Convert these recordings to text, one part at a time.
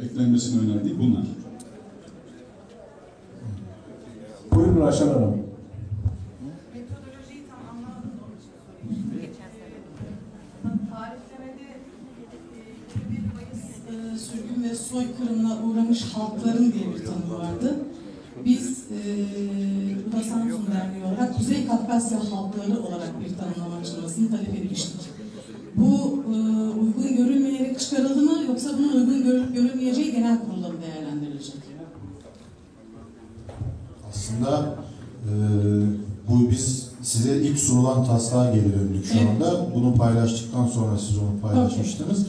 eklenmesini önerdik bunlar. Buyurun Raşan Hanım. Metodolojiyi tam anlamadım da onun için sorayım. Geçen sene. Tarihlemede 21 Mayıs sürgün ve soykırımına uğramış halkların diye bir tanımı vardı. Biz Ruda Samsun Derneği olarak Kuzey Kafkasya halkları olarak bir tanımlama açılmasını talep etmiştik. Bu uygun görülmeyerek çıkarıldı mı, yoksa bunun uygun görülüp görülmeyeceği genel kurulda mı değerlendirilecek? Aslında bu biz size ilk sunulan taslağa geri döndük şu anda. Bunu paylaştıktan sonra siz onu paylaşmıştınız.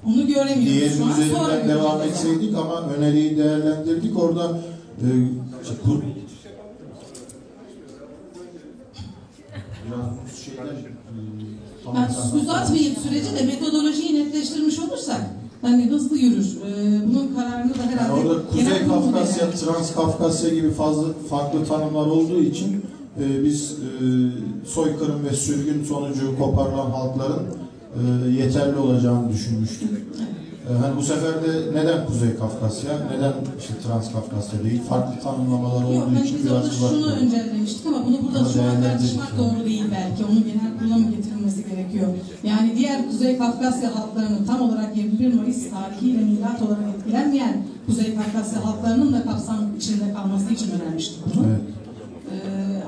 Onu göremiyoruz. Diğerinin üzerinden devam etseydik ama öneriyi değerlendirdik. Orada ben uzatmayayım süreci de metodolojiyi netleştirmiş olursak hani hızlı yürür. Bunun kararını da herhalde... Yani orada Kuzey Kafkasya, Trans Kafkasya gibi farklı tanımlar olduğu için biz soykırım ve sürgün sonucu koparılan halkların yeterli olacağını düşünmüştük. Hani bu sefer de neden Kuzey Kafkasya, neden işte Trans Kafkasya değil, farklı tanımlamalar olduğu için biraz uzak. Şunu öncellemiştik ama bunu burada şu an tartışmak doğru değil belki. Onun genel kurulama getirilmesi gerekiyor. Yani diğer Kuzey Kafkasya halklarının tam olarak 21 Mayıs tarihiyle milat olarak etkilenmeyen Kuzey Kafkasya halklarının da kapsam içinde kalması için önermiştik bunu. Evet.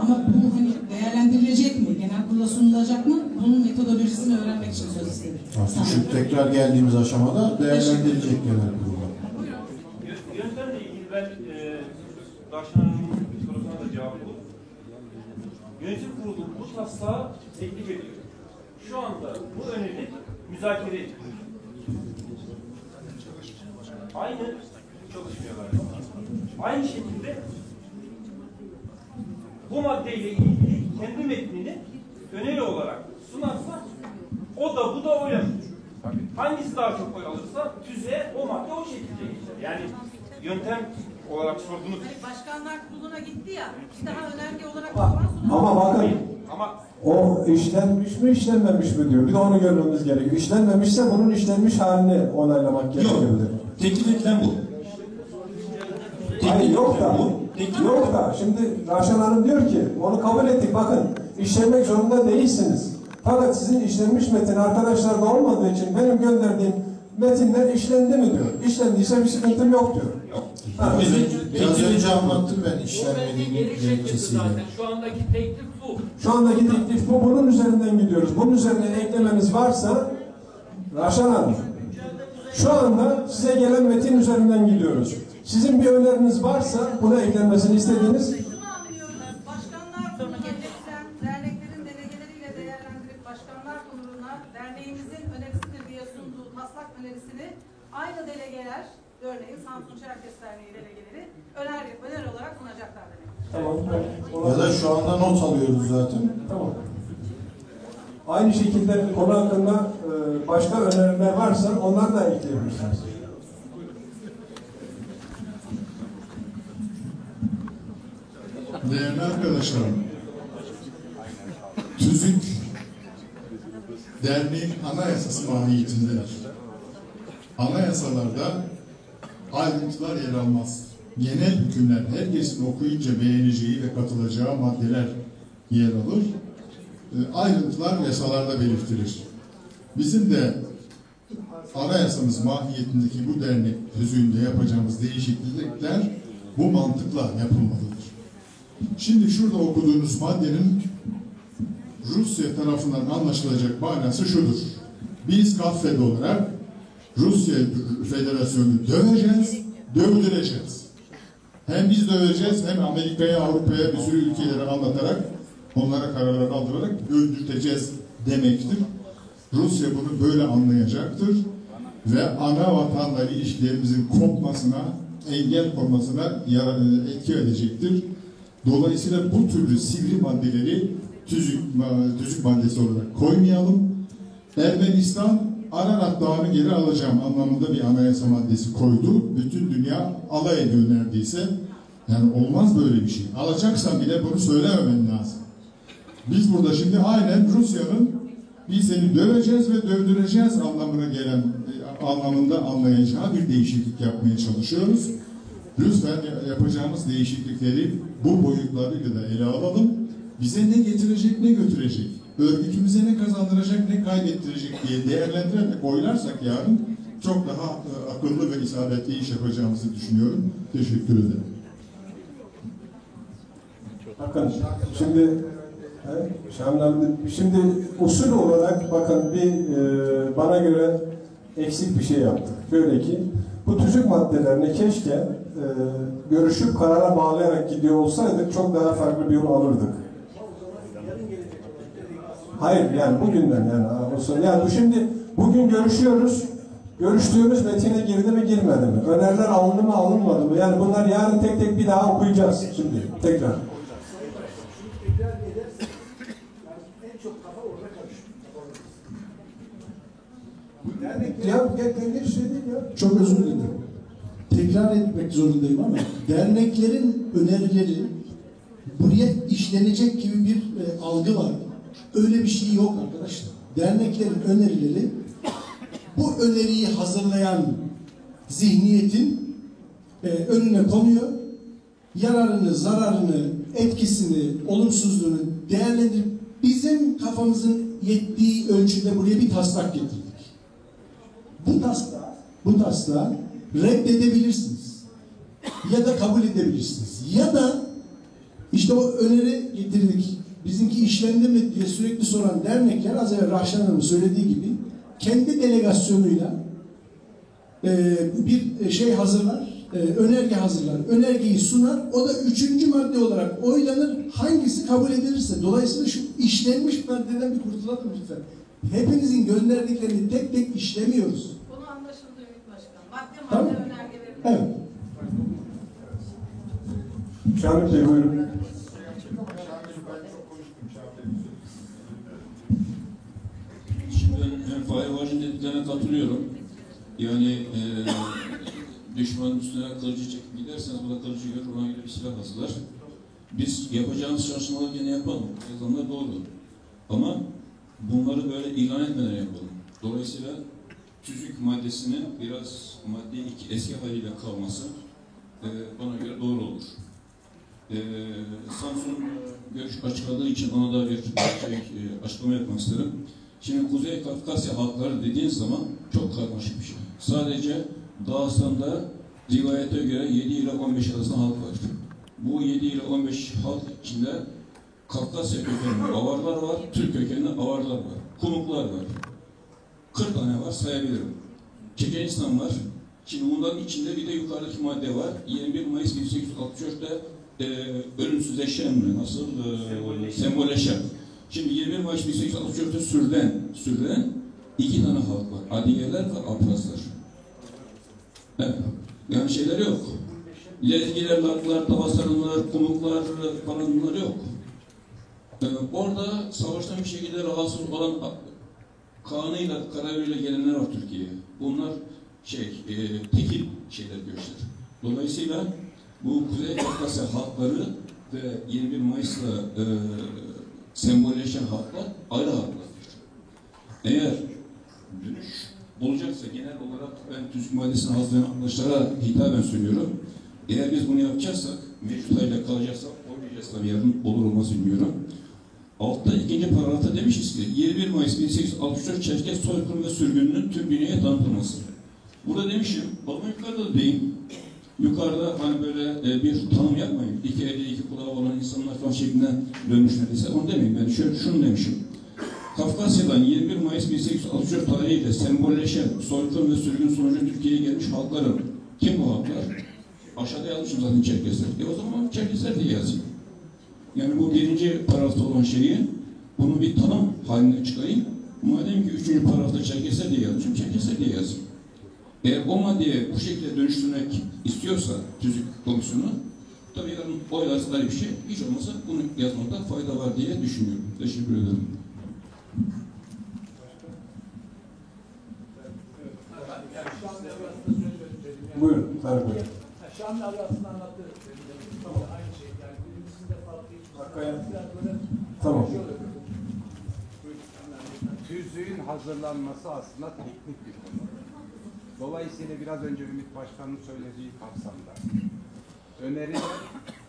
Ama bu hani değerlendirilecek mi? Genel kurula sunulacak mı? Bunun metodolojisini öğrenmek için söz istedim. Şu tekrar geldiğimiz aşamada değerlendirilecek genel kurula. Yöntemle ilgili ben Raşan Hanım'ın sorusuna da cevap olur. Yönetim kurulu bu taslağı teklif ediyor. Şu anda bu öneri müzakere ediliyor. Aynı çalışmıyorlar. Aynı şekilde bu maddeyle ilgili kendi metnini öneri olarak sunarsa o da bu da oylanır. Hangisi daha çok oy alırsa tüze o madde o şekilde geçer. Yani yöntem olarak sorduğunuz... Başkanlar Kurulu'na gitti ya, bir daha önerge olarak... Ama bakın, ama o işlenmiş mi işlenmemiş mi diyor. Bir de onu görmemiz gerekiyor. İşlenmemişse bunun işlenmiş halini onaylamak gerekebilir. Teklif edilen bu. Hayır yok da. Yok da. Şimdi Raşan Hanım diyor ki onu kabul ettik. Bakın işlemek zorunda değilsiniz. Fakat sizin işlenmiş metin arkadaşlarda olmadığı için benim gönderdiğim metinler işlendi mi diyor. İşlendiyse bir sıkıntım yok diyor. Biraz önce anlattım ben işlenmediğini gerekçesiyle. Şu andaki teklif bu. Şu andaki teklif bu. Bunun üzerinden gidiyoruz. Bunun üzerine eklemeniz varsa Raşan Hanım, şu anda size gelen metin üzerinden gidiyoruz. Sizin bir öneriniz varsa buna eklenmesini istediğiniz... Başkanlar Kurulu'na getirilen derneklerin delegeleriyle değerlendirip Başkanlar Kurulu'na derneğimizin önerisidir diye sunduğu taslak önerisini aynı delegeler, örneğin Samsun Çerkes Derneği delegeleri öner olarak sunacaklar demek. Tamam. Ya da şu anda not alıyoruz zaten. Tamam. Aynı şekilde konu hakkında başka öneriler varsa onları da ekleyebilirsiniz. Değerli arkadaşlarım, TÜZÜK derneğin anayasası mahiyetindedir. Anayasalarda ayrıntılar yer almaz. Genel hükümler herkesin okuyunca beğeneceği ve katılacağı maddeler yer alır. Ayrıntılar yasalarda belirtilir. Bizim de anayasamız mahiyetindeki bu dernek TÜZÜK'ünde yapacağımız değişiklikler bu mantıkla yapılmalıdır. Şimdi şurada okuduğunuz maddenin Rusya tarafından anlaşılacak manası şudur. Biz KAFFED olarak Rusya Federasyonu'nu döveceğiz, dövdüreceğiz. Hem biz döveceğiz hem Amerika'ya, Avrupa'ya bir sürü ülkelere anlatarak, onlara kararlar aldırarak öldürteceğiz demektir. Rusya bunu böyle anlayacaktır ve ana vatanla ilişkilerimizin kopmasına, engel konmasına etki edecektir. Dolayısıyla bu türlü sivri maddeleri TÜZÜK maddesi olarak koymayalım. Ermenistan Ararat Dağı'nı geri alacağım anlamında bir anayasa maddesi koydu. Bütün dünya alay ediyor neredeyse. Yani olmaz böyle bir şey. Alacaksan bile bunu söylememen lazım. Biz burada şimdi aynen Rusya'nın biz seni döveceğiz ve dövdüreceğiz anlamına gelen anlamında anlayacağı bir değişiklik yapmaya çalışıyoruz. Lütfen yapacağımız değişiklikleri bu boyutlarıyla da ele alalım. Bize ne getirecek, ne götürecek, örgütümüze ne kazandıracak, ne kaybettirecek diye değerlendirerek oylarsak yarın çok daha akıllı ve isabetli iş yapacağımızı düşünüyorum. Teşekkür ederim. Bakın şimdi usul olarak bakın bana göre eksik bir şey yaptık. Şöyle ki bu tüzük maddelerini keşke görüşüp karara bağlayarak gidiyor olsaydık çok daha farklı bir yol alırdık. Hayır yani bugünden yani bu şimdi bugün görüşüyoruz. Görüştüğümüz metine girdi mi girmedi mi? Öneriler alındı mı alınmadı mı? Yani bunlar yarın tek tek bir daha okuyacağız şimdi tekrar. Çok özür dilerim. Tekrar etmek zorundayım ama derneklerin önerileri buraya işlenecek gibi bir algı var. Öyle bir şey yok arkadaşlar. Derneklerin önerileri bu öneriyi hazırlayan zihniyetin önüne konuyor. Yararını, zararını, etkisini, olumsuzluğunu değerlendirip bizim kafamızın yettiği ölçüde buraya bir taslak getirdik. Bu taslağı reddedebilirsiniz. Ya da kabul edebilirsiniz. Ya da işte o öneri getirdik. Bizimki işlendi mi diye sürekli soran dernekler az evvel Rahşan Hanım'ın söylediği gibi kendi delegasyonuyla bir şey hazırlar, önerge hazırlar. Önergeyi sunar. O da 3. madde olarak oylanır. Hangisi kabul edilirse. Dolayısıyla şu işlenmiş maddeden bir kurtulalım lütfen. Hepinizin gönderdiklerini tek tek işlemiyoruz. Konu anlaşıldı Ümit Başkan. Madde Tamam. önerge verilir. Evet. Şamil Bey buyurun. Şimdi ben Fahri Vac'ın dediklerine katılıyorum. Yani düşmanın üstüne kılıcı çekip giderseniz bu da kılıcı görür, ona göre bir silah hazırlar. Biz yapacağımız çalışmaları gene yapalım. Yazanlar doğru. Ama bunları böyle ilan etmeden yapalım. Dolayısıyla tüzük maddesinin biraz madde 2 eski haliyle kalması bana göre doğru olur. Samsun görüş açıkladığı için ona da bir açıklama yapmak isterim. Şimdi Kuzey Kafkasya halkları dediğin zaman çok karmaşık bir şey. Sadece Dağıstan'da rivayete göre 7 ile 15 arasında halk var. Bu 7 ile 15 halk içinde Kafkasya kökenli avarlar var, Türk kökenli avarlar var, Kumuklar var. 40 tane var sayabilirim. Çeçenistan var. Şimdi bunların içinde bir de yukarıdaki madde var. 21 Mayıs 1864'te ölümsüzleşen mi? Nasıl? Sembolleşen. Şimdi 21 Mayıs 1864'te sürülen 2 tane halk var. Adiyeler ve Aprazlar. Evet. Yani şeyler yok. Lezgiler, Laklar, Tavasarınlar, Kumuklar falan bunlar yok. Orada savaştan bir şekilde rahatsız olan Kaan'ıyla, Karayoluyla gelenler var Türkiye'ye. Bunlar tekil şeyler göçler. Dolayısıyla bu Kuzey Kafkasya halkları ve 21 Mayıs'la sembolleşen halklar ayrı halklardır. Eğer dönüş olacaksa genel olarak ben tüzük maddesini hazırlayan arkadaşlara hitaben söylüyorum. Eğer biz bunu yapacaksak, mevcut haliyle kalacaksak, oynayacağız tabii yarın olur olmaz bilmiyorum. Altta 2. paragrafta demişiz ki 21 Mayıs 1864 Çerkez soykırım ve sürgününün tüm dünyaya tanıtılması. Burada demişim, bakın yukarıda da diyeyim. Yukarıda hani böyle bir tanım yapmayın. 2 eli 2 kulağı olan insanlar falan şeklinde dönmüş neredeyse. Onu demeyin. Ben şunu demişim. Kafkasya'dan 21 Mayıs 1864 tarihiyle sembolleşen soykırım ve sürgün sonucu Türkiye'ye gelmiş halkların kim bu halklar? Aşağıda yazmışım zaten Çerkesler. O zaman Çerkesler diye yazayım. Yani bu 1. paragrafta olan şeyi bunu bir tanım haline çıkarayım. Madem ki 3. paragrafta Çerkesler diye yazmışım, Çerkesler diye yazayım. Eğer o maddeye bu şekilde dönüştürmek istiyorsa tüzük komisyonu, tabii yarın oylarsa da bir şey, hiç olmazsa bunu yazmakta fayda var diye düşünüyorum. Teşekkür ederim. Buyurun. Tarık Bey. Şamil abi aslında anlattı. Aynı şey. Yani birincisinde farklı Tamam. Tüzüğün hazırlanması aslında teknik bir konu. Dolayısıyla biraz önce Ümit Başkan'ın söylediği kapsamda öneriler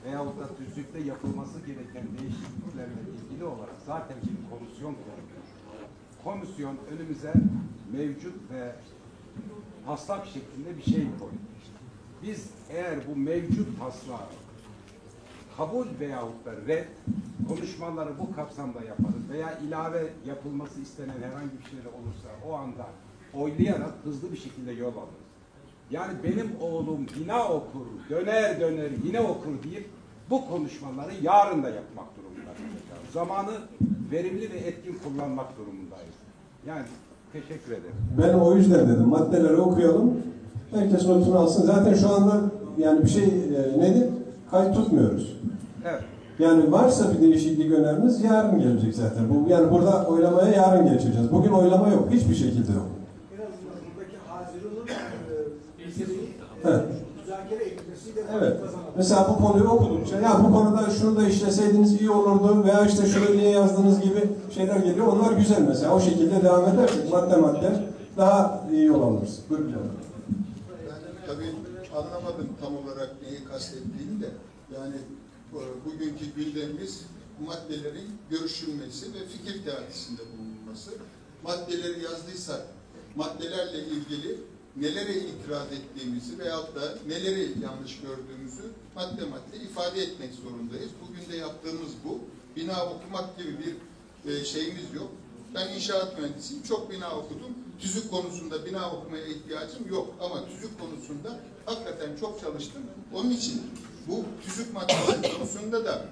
veyahut da tüzükte yapılması gereken değişikliklerle ilgili olarak zaten bir komisyon kuruluyor. Komisyon önümüze mevcut ve taslak şeklinde bir şey koydu. Biz eğer bu mevcut taslağı kabul veyahut da red konuşmaları bu kapsamda yaparız veya ilave yapılması istenen herhangi bir şey olursa o anda oylayarak hızlı bir şekilde yol alırız. Yani benim oğlum bina okur, döner döner yine okur deyip bu konuşmaları yarın da yapmak durumundayız. Zamanı verimli ve etkin kullanmak durumundayız. Yani teşekkür ederim. Ben o yüzden dedim maddeleri okuyalım. Herkes notunu alsın. Zaten şu anda yani bir şey nedir? Kayıt tutmuyoruz. Evet. Yani varsa bir değişiklik öneriniz yarın gelecek zaten. Bu yani burada oylamaya yarın geçeceğiz. Bugün oylama yok. Hiçbir şekilde yok. En azından buradaki Haziran'ın bilgileri Evet. müzakere etmesiyle Evet. kazanalım. Mesela bu konuyu okudukça ya bu konuda şunu da işleseydiniz iyi olurdu veya işte şunu niye yazdınız gibi şeyler geliyor. Onlar güzel mesela. O şekilde devam edersek madde madde daha iyi yol alırız. Buyurun canım. Ben tabii anlamadım tam olarak neyi kastettiğini de. Yani bugünkü gündemimiz maddelerin görüşülmesi ve fikir teatisinde bulunması. Maddeleri yazdıysak maddelerle ilgili nelere itiraz ettiğimizi veyahut da neleri yanlış gördüğümüzü madde madde ifade etmek zorundayız. Bugün de yaptığımız bu. Bina okumak gibi bir şeyimiz yok. Ben inşaat mühendisiyim. Çok bina okudum. Tüzük konusunda bina okumaya ihtiyacım yok. Ama tüzük konusunda hakikaten çok çalıştım. Onun için bu tüzük maddesi konusunda da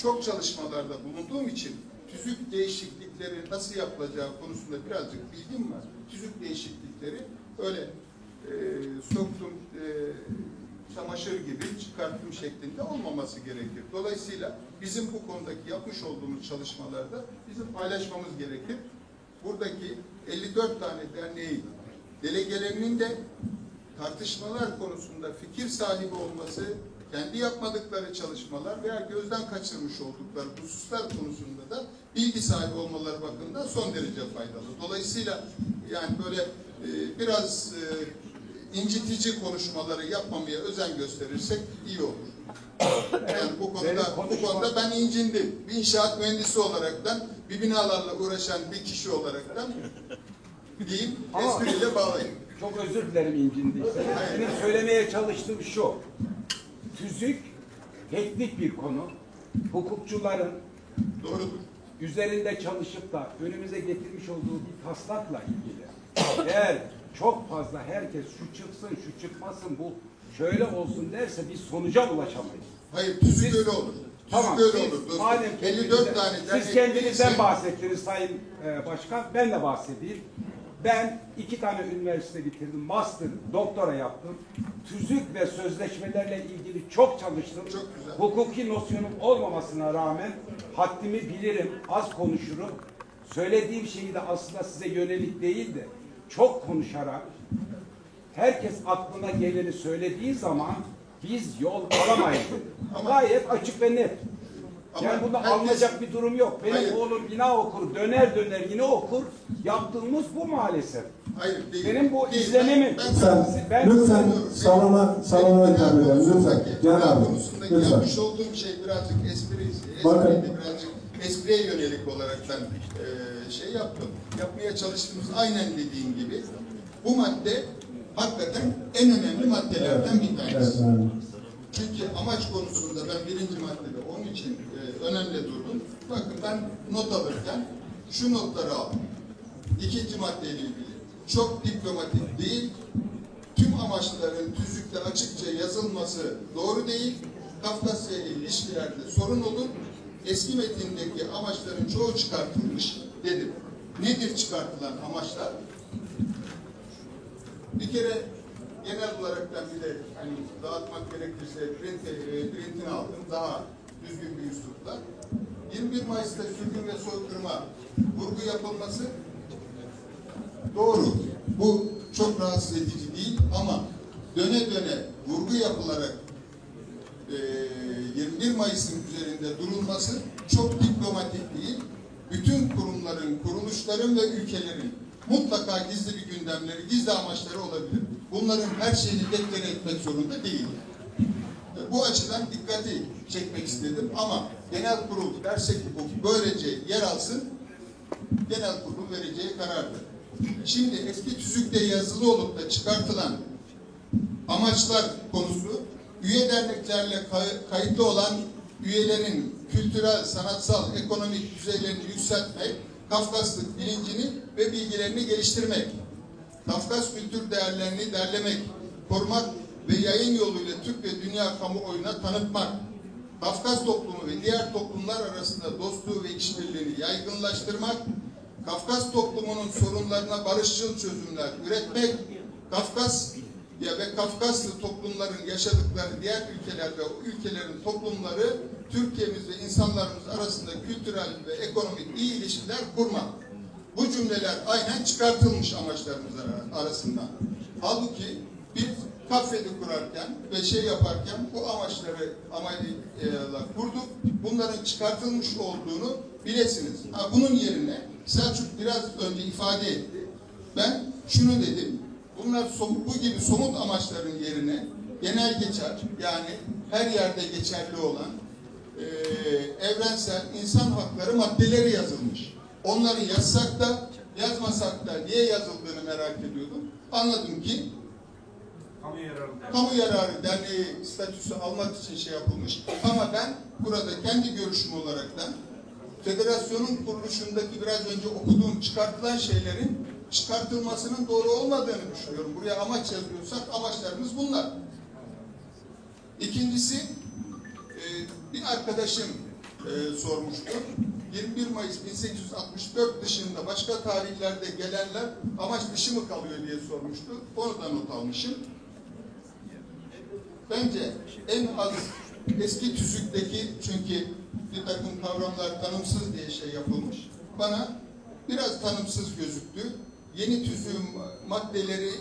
çok çalışmalarda bulunduğum için tüzük değişiklikleri nasıl yapılacağı konusunda birazcık bilgim var. Tüzük değişiklikleri öyle soktum çamaşır gibi çıkarttım şeklinde olmaması gerekir. Dolayısıyla bizim bu konudaki yapmış olduğumuz çalışmalarda bizim paylaşmamız gerekir. Buradaki 54 tane derneğin delegelerinin de tartışmalar konusunda fikir sahibi olması, kendi yapmadıkları çalışmalar veya gözden kaçırmış oldukları hususlar konusunda da bilgi sahibi olmaları bakımından son derece faydalı. Dolayısıyla yani böyle biraz incitici konuşmaları yapmamaya özen gösterirsek iyi olur. Yani bu konuda ben incindim. Bir inşaat mühendisi olaraktan, bir binalarla uğraşan bir kişi olaraktan diyeyim, espriyle bağlayayım. Çok özür dilerim incindiyse. Benim söylemeye çalıştığım şu. Tüzük teknik bir konu. Hukukçuların Doğrudur. üzerinde çalışıp da önümüze getirmiş olduğu bir taslakla ilgili. Eğer çok fazla herkes şu çıksın, şu çıkmasın, bu şöyle olsun derse biz sonuca ulaşamayız. Hayır, tüzük öyle olur. Tamam, öyle olur. Madem 54 tane siz kendinizden bahsettiniz Sayın Başkan, ben de bahsedeyim. Ben 2 tane üniversite bitirdim, master, doktora yaptım. Tüzük ve sözleşmelerle ilgili çok çalıştım. Çok güzel. Hukuki nosyonum olmamasına rağmen haddimi bilirim, az konuşurum. Söylediğim şeyi de aslında size yönelik değil de çok konuşarak herkes aklına geleni söylediği zaman biz yol alamayız. Gayet açık ve net. Yani bunda alınacak bir durum yok. Benim oğlum bina okur, döner döner yine okur. Yaptığımız bu maalesef. Hayır, değil. Benim bu Değil. izlenimim. Lütfen salona hitap edelim. Lütfen. Can abi. Konusunda Lütfen. yapmış olduğum şey birazcık Bakın. birazcık espriye yönelik olaraktan şey yaptım. Yapmaya çalıştığımız aynen dediğim gibi bu madde hakikaten en önemli maddelerden bir tanesi. Evet, Çünkü amaç konusunda ben birinci maddede onun için önemli durdum. Bakın ben not alırken şu notları aldım. İkinci maddeyle ilgili. Çok diplomatik değil. Tüm amaçların tüzükte açıkça yazılması doğru değil. Kafkasya ile ilişkilerde sorun olur. Eski metindeki amaçların çoğu çıkartılmış dedim. Nedir çıkartılan amaçlar? Bir kere genel olaraktan bir de hani dağıtmak gerekirse printini aldım. Daha düzgün bir üslupla. 21 Mayıs'ta sürgün ve soykırıma vurgu yapılması doğru. Bu çok rahatsız edici değil ama döne döne vurgu yapılarak 21 Mayıs'ın üzerinde durulması çok diplomatik değil. Bütün kurumların, kuruluşların ve ülkelerin Mutlaka gizli bir gündemleri, gizli amaçları olabilir. Bunların her şeyini deklare etmek zorunda değil. Bu açıdan dikkati çekmek istedim ama genel kurul derse ki bu böylece yer alsın, genel kurul vereceği karardır. Şimdi eski tüzükte yazılı olup da çıkartılan amaçlar konusu, üye derneklerle kayıtlı olan üyelerin kültürel, sanatsal, ekonomik düzeylerini yükseltmek, Kafkaslık bilincini ve bilgilerini geliştirmek, Kafkas kültür değerlerini derlemek, korumak ve yayın yoluyla Türk ve dünya kamuoyuna tanıtmak, Kafkas toplumu ve diğer toplumlar arasında dostluğu ve işbirliğini yaygınlaştırmak, Kafkas toplumunun sorunlarına barışçıl çözümler üretmek, Kafkasya ve Kafkaslı toplumların yaşadıkları diğer ülkeler ve o ülkelerin toplumları Türkiye'miz ve insanlarımız arasında kültürel ve ekonomik iyi ilişkiler kurmak. Bu cümleler aynen çıkartılmış amaçlarımız arasında. Halbuki biz kafede kurarken ve yaparken bu amaçları kurduk. Bunların çıkartılmış olduğunu bilesiniz. Bunun yerine Selçuk biraz önce ifade etti. Ben şunu dedim. Bunlar bu gibi somut amaçların yerine genel geçer, yani her yerde geçerli olan evrensel insan hakları maddeleri yazılmış. Onları yazsak da yazmasak da niye yazıldığını merak ediyordum. Anladım ki kamu yararı derneği statüsü almak için yapılmış. Ama ben burada kendi görüşüm olaraktan federasyonun kuruluşundaki biraz önce okuduğum çıkartılan şeylerin çıkartılmasının doğru olmadığını düşünüyorum. Buraya amaç yazıyorsak amaçlarımız bunlar. İkincisi, bir arkadaşım sormuştu. 21 Mayıs 1864 dışında başka tarihlerde gelenler amaç dışı mı kalıyor diye sormuştu. Onu da not almışım. Bence en az eski tüzükteki, çünkü bir takım kavramlar tanımsız diye yapılmış. Bana biraz tanımsız gözüktü. Yeni tüzüğün maddeleri,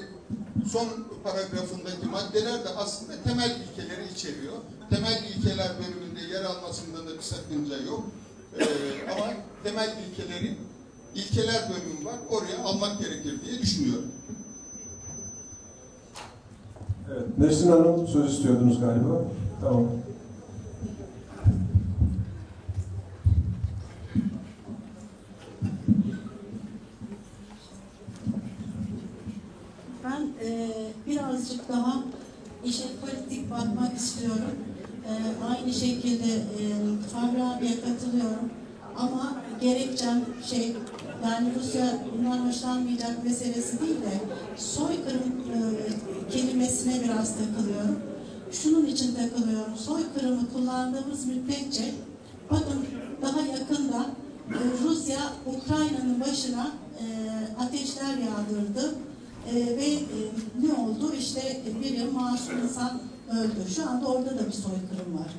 son paragrafındaki maddeler de aslında temel ilkeleri içeriyor. Temel ilkeler bölümünde yer almasında da bir sakınca yok. Ama temel ilkeler bölümü var. Oraya almak gerekir diye düşünüyorum. Evet, Nesrin Hanım söz istiyordunuz galiba. Tamam. Ben birazcık daha işe politik bakmak istiyorum. Aynı şekilde Fahri abiye katılıyorum. Ama gerekçem yani Rusya bundan hoşlanmayacak meselesi değil de soykırım kelimesine biraz takılıyorum. Şunun için takılıyorum. Soykırımı kullandığımız müddetçe bakın daha yakında Rusya Ukrayna'nın başına ateşler yağdırdı. Ve ne oldu? İşte bir masum insan öldü. Şu anda orada da bir soykırım var.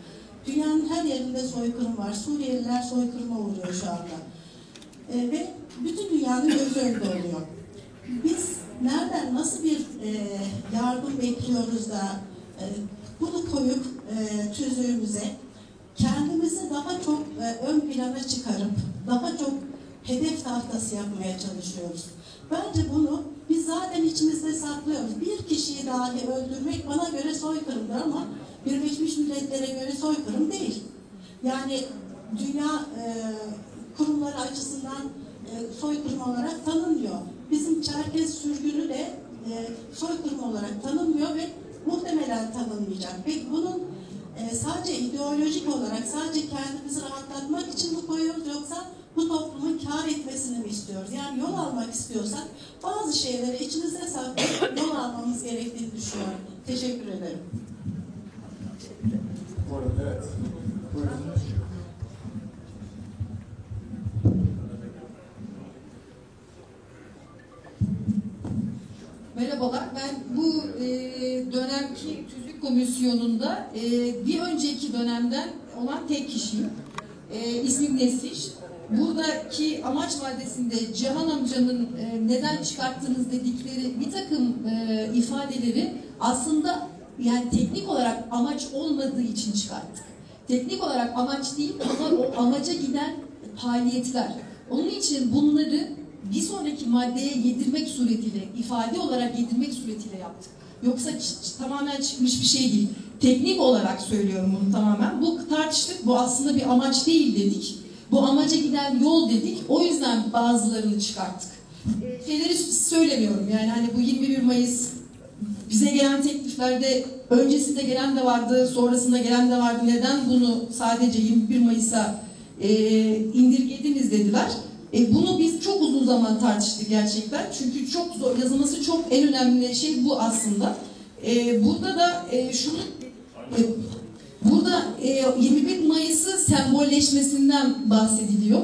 Dünyanın her yerinde soykırım var. Suriyeliler soykırıma uğruyor şu anda. Ve bütün dünyanın gözü önünde oluyor. Biz nereden, nasıl bir yardım bekliyoruz da bunu koyup tüzüğümüze kendimizi daha çok ön plana çıkarıp daha çok hedef tahtası yapmaya çalışıyoruz. Bence bunu biz zaten içimizde saklıyoruz. Bir kişiyi dahi öldürmek bana göre soykırımdır ama Birleşmiş Milletler'e göre soykırım değil. Yani dünya kurumları açısından soykırım olarak tanınmıyor. Bizim Çerkez sürgünü de soykırım olarak tanınmıyor ve muhtemelen tanınmayacak. Peki bunun sadece ideolojik olarak, sadece kendimizi rahatlatmak için mi koyuyoruz yoksa bu toplumun kâr etmesini mi istiyoruz? Yani yol almak istiyorsak bazı şeyleri içimizde saklayıp yol almamız gerektiğini düşünüyorum. Teşekkür ederim. Evet. Buyurun. Merhabalar, ben bu dönemki tüzük komisyonunda bir önceki dönemden olan tek kişiyim. İsmim Nesiş. Buradaki amaç maddesinde Cihan amcanın neden çıkarttınız dedikleri bir takım ifadeleri aslında yani teknik olarak amaç olmadığı için çıkarttık. Teknik olarak amaç değil ama o amaca giden faaliyetler. Onun için bunları bir sonraki maddeye yedirmek suretiyle, ifade olarak yedirmek suretiyle yaptık. Yoksa tamamen çıkmış bir şey değil. Teknik olarak söylüyorum bunu tamamen. Bu tartıştık, bu aslında bir amaç değil dedik. Bu amaca giden yol dedik. O yüzden bazılarını çıkarttık. Şeyleri söylemiyorum yani hani bu 21 Mayıs bize gelen tekliflerde öncesinde gelen de vardı, sonrasında gelen de vardı. Neden bunu sadece 21 Mayıs'a indirgediniz dediler. Bunu biz çok uzun zaman tartıştık gerçekten. Çünkü çok zor, yazılması çok en önemli şey bu aslında. Burada da burada 21 Mayıs'ı sembolleşmesinden bahsediliyor.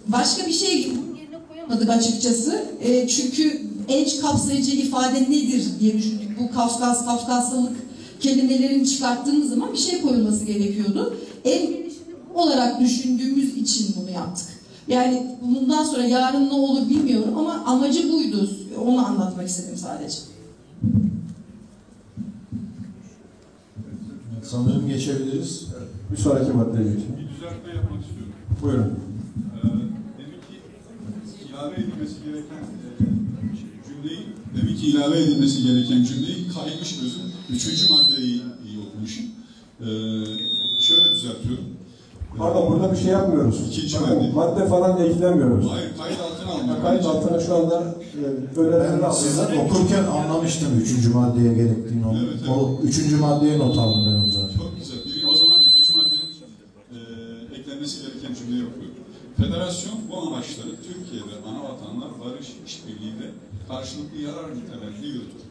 Başka bir şey bunun yerine koyamadık açıkçası. Çünkü en kapsayıcı ifade nedir diye düşündük. Bu Kafkaslılık kelimelerini çıkarttığımız zaman bir şey koyulması gerekiyordu. En gelişimli olarak düşündüğümüz için bunu yaptık. Yani bundan sonra yarın ne olur bilmiyorum ama amacı buydu. Onu anlatmak istedim sadece. Sanırım geçebiliriz. Bir sonraki maddeye geçelim. Bir düzeltme yapmak istiyorum. Buyurun. Demek ki ilave edilmesi gereken cümleyi kaymış özüm 3. maddeyi iyi okumuşum. Şöyle düzeltiyorum. Pardon, burada bir şey yapmıyoruz. Madde falan eklenmiyoruz. Hayır, kayıt altına almıyorum. Kayıt altına şu anda Ben sizden okurken anlamıştım 3. maddeye gerektiğini. Evet. O 3. maddeye not aldım ben onu zaten. Çok güzel. O zaman 2. maddenin eklenmesi gereken cümleyi okuyorum. Federasyon bu amaçları Türkiye'de ana vatanlar barış işbirliğiyle karşılıklı yarar niteliğinde yürütür.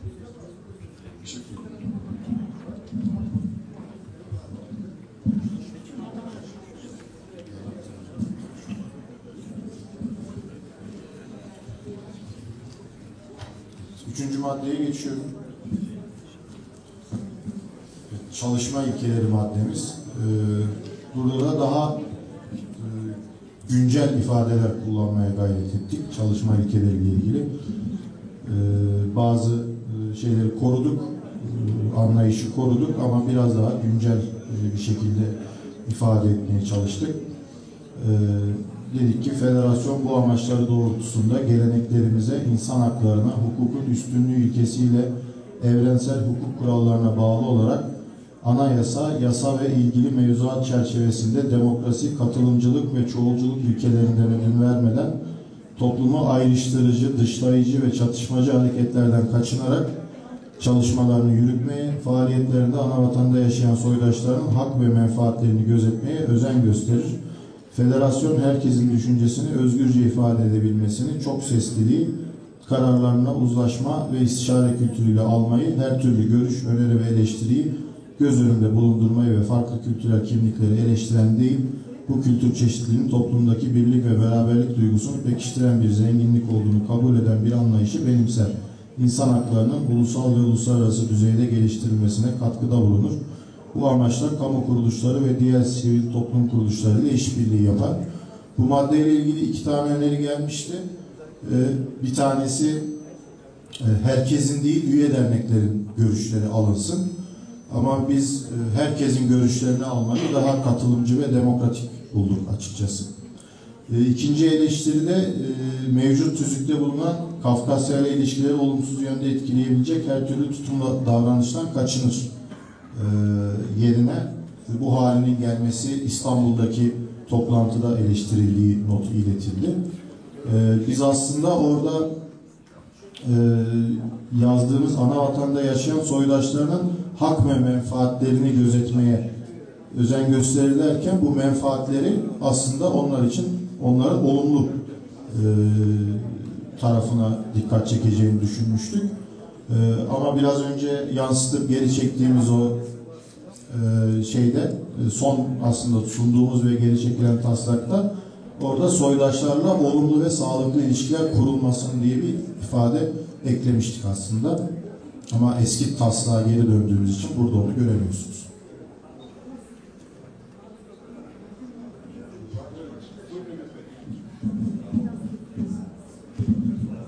Teşekkür ederim. Üçüncü maddeye geçiyorum. Çalışma ilkeleri maddemiz. Burada da daha güncel ifadeler kullanmaya gayret ettik. Çalışma ilkeleriyle ilgili. Bazı şeyleri koruduk, anlayışı koruduk ama biraz daha güncel bir şekilde ifade etmeye çalıştık. Dedik ki federasyon bu amaçları doğrultusunda geleneklerimize, insan haklarına, hukukun üstünlüğü ilkesiyle evrensel hukuk kurallarına bağlı olarak anayasa, yasa ve ilgili mevzuat çerçevesinde demokrasi, katılımcılık ve çoğulculuk ilkelerinden ödün vermeden toplumu ayrıştırıcı, dışlayıcı ve çatışmacı hareketlerden kaçınarak çalışmalarını yürütmeye, faaliyetlerinde anavatanda yaşayan soydaşların hak ve menfaatlerini gözetmeye özen gösterir. Federasyon herkesin düşüncesini özgürce ifade edebilmesini, çok sesliliği, kararlarına uzlaşma ve istişare kültürüyle almayı, her türlü görüş, öneri ve eleştiriyi göz önünde bulundurmayı ve farklı kültürel kimlikleri eleştiren değil, bu kültür çeşitliliğinin toplumdaki birlik ve beraberlik duygusunu pekiştiren bir zenginlik olduğunu kabul eden bir anlayışı benimser. İnsan haklarının ulusal ve uluslararası düzeyde geliştirilmesine katkıda bulunur. Bu amaçla kamu kuruluşları ve diğer sivil toplum kuruluşları ile işbirliği yapar. Bu maddeyle ilgili 2 tane öneri gelmişti. Bir tanesi herkesin değil, üye derneklerin görüşleri alınsın. Ama biz herkesin görüşlerini almayı daha katılımcı ve demokratik bulduk açıkçası. İkinci eleştiride mevcut tüzükte bulunan Kafkasya ile ilişkileri olumsuz yönde etkileyebilecek her türlü tutumla davranıştan kaçınır yerine bu halinin gelmesi İstanbul'daki toplantıda eleştirildiği notu iletildi. Biz aslında orada yazdığımız ana vatanda yaşayan soydaşlarının hak ve menfaatlerini gözetmeye özen gösterirlerken bu menfaatleri aslında onlar için onların olumlu tarafına dikkat çekeceğini düşünmüştük. Ama biraz önce yansıtıp geri çektiğimiz o son aslında sunduğumuz ve geri çekilen taslakta orada soydaşlarla olumlu ve sağlıklı ilişkiler kurulmasın diye bir ifade eklemiştik aslında. Ama eski taslağa geri döndüğümüz için burada onu göremiyorsunuz.